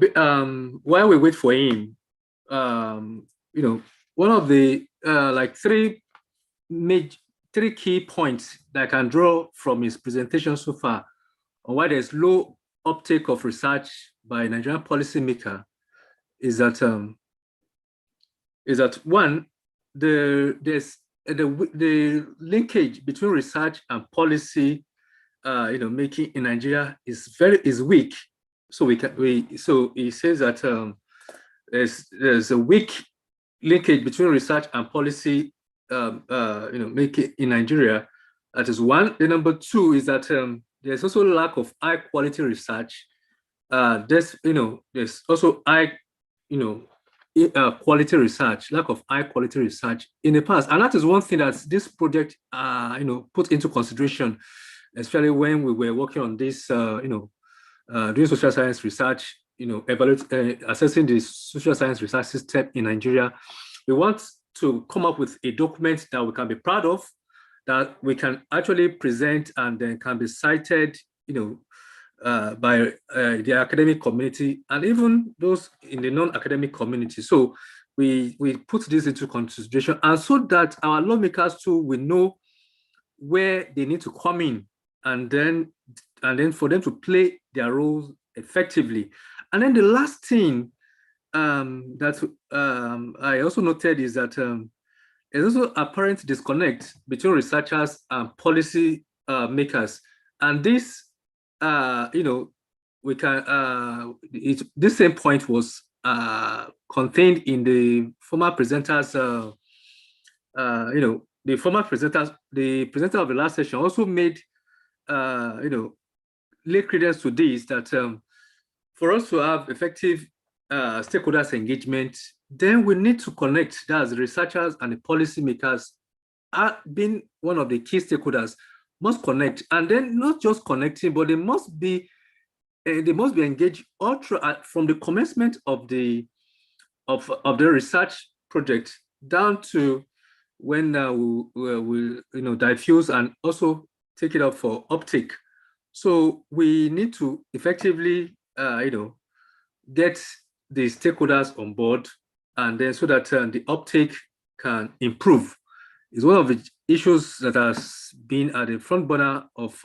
while we wait for him, one of the like three key points that I can draw from his presentation so far on why there's low uptake of research by Nigerian policymaker is that one, there's the linkage between research and policy making in Nigeria is weak. So so he says that there's a weak linkage between research and policy making in Nigeria. That is one. The number two is that there's also lack of high quality research. There's also high quality research, lack of high quality research in the past, and that is one thing that this project put into consideration, especially when we were working on this doing social science research, assessing the social science research system in Nigeria. We want to come up with a document that we can be proud of, that we can actually present and then can be cited, by the academic community and even those in the non-academic community. So we put this into consideration, and so that our lawmakers too will know where they need to come in, and then for them to play their roles effectively. And then the last thing that I also noted is that there's also apparent disconnect between researchers and policy makers, and this we can this same point was contained in the former presenters the presenter of the last session also made lay credence to this, that for us to have effective stakeholders engagement, then we need to connect, that's researchers and the policymakers are being one of the key stakeholders, must connect, and then not just connecting, but they must be engaged all through from the commencement of the research project down to when we'll diffuse and also take it up for uptake. So we need to effectively get the stakeholders on board, and then so that the uptake can improve. Is one of the issues that has been at the front burner of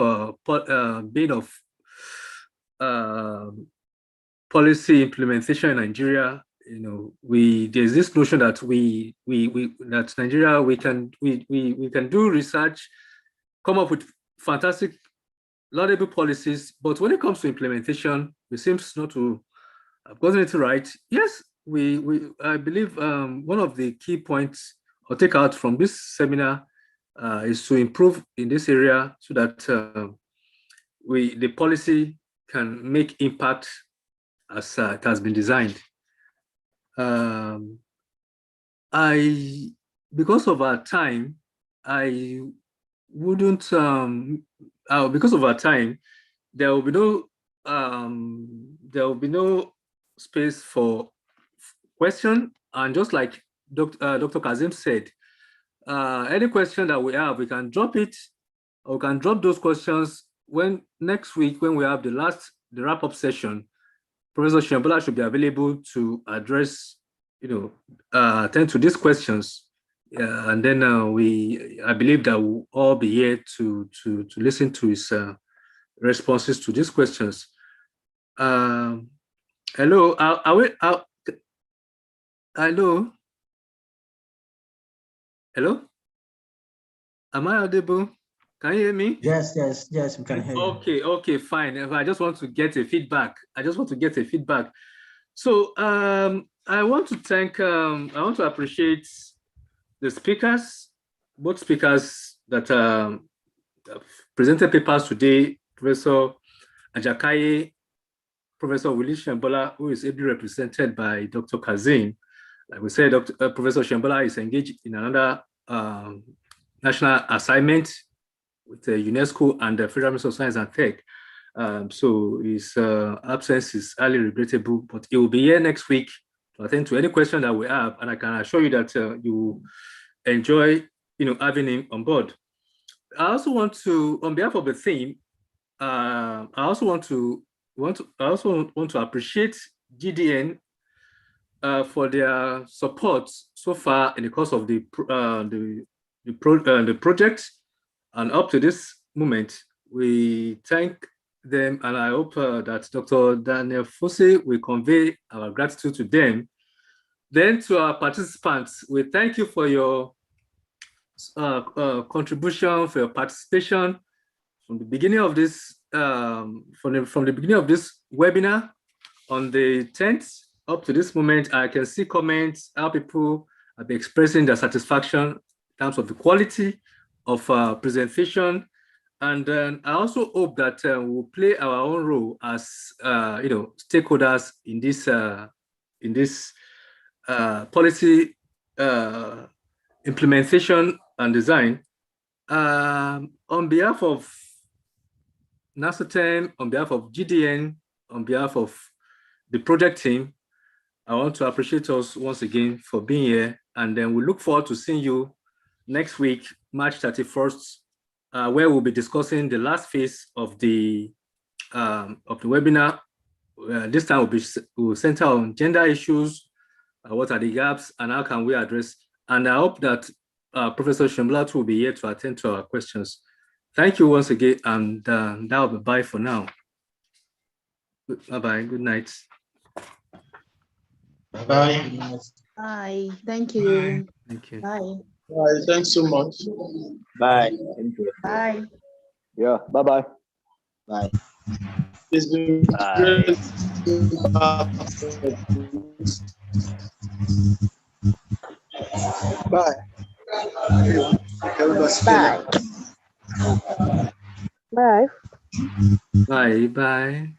policy implementation in Nigeria. There's this notion that that Nigeria we can do research, come up with fantastic, laudable policies, but when it comes to implementation, we seem not to have gotten it right. Yes, I believe one of the key points or take out from this seminar is to improve in this area, so that the policy can make impact as it has been designed. Because of our time, I wouldn't. Because of our time, there will be no space for question. And just like Dr. Kazim said, any question that we have, we can drop it, or we can drop those questions when next week, when we have the wrap-up session. Professor Shiambola should be available to address, attend to these questions, and then I believe that we'll all be here to listen to his responses to these questions. Hello, hello, hello. Am I audible? Can you hear me? Yes, we can hear you. Okay, fine. I just want to get a feedback. So I want to appreciate the speakers, both speakers that have presented papers today, Professor Ajakaye, Professor Willie Shiambola, who is ably represented by Dr. Kazim. Like we said, Professor Shiambola is engaged in another national assignment with the UNESCO and the Federal Ministry of Science and Tech. So his absence is highly regrettable, but he will be here next week to attend to any question that we have, and I can assure you that you enjoy, having him on board. I also want to, on behalf of the theme, I also want to appreciate GDN for their support so far in the course of the project, and up to this moment, we thank them, and I hope that Dr. Daniel Fosse will convey our gratitude to them. Then to our participants, we thank you for your contribution, for your participation from the beginning of this from the beginning of this webinar on the 10th up to this moment. I can see comments how people have been expressing their satisfaction in terms of the quality of presentation, and then I also hope that we'll play our own role as stakeholders in this policy implementation and design. On behalf of NASOTEM, on behalf of GDN, on behalf of the project team, I want to appreciate us once again for being here, and then we look forward to seeing you next week, March 31st, where we'll be discussing the last phase of the webinar. This time we'll center on gender issues, what are the gaps, and how can we address. And I hope that Professor Shemblat will be here to attend to our questions. Thank you once again, and that will be bye for now. Bye-bye, good night. Bye. Bye. Thank you. Bye. Thank you. Bye. Bye. Thanks so much. Bye. Thank you. Bye. Yeah. Bye-bye. Bye. It's been Bye. Bye. Bye. Bye. Bye. Bye.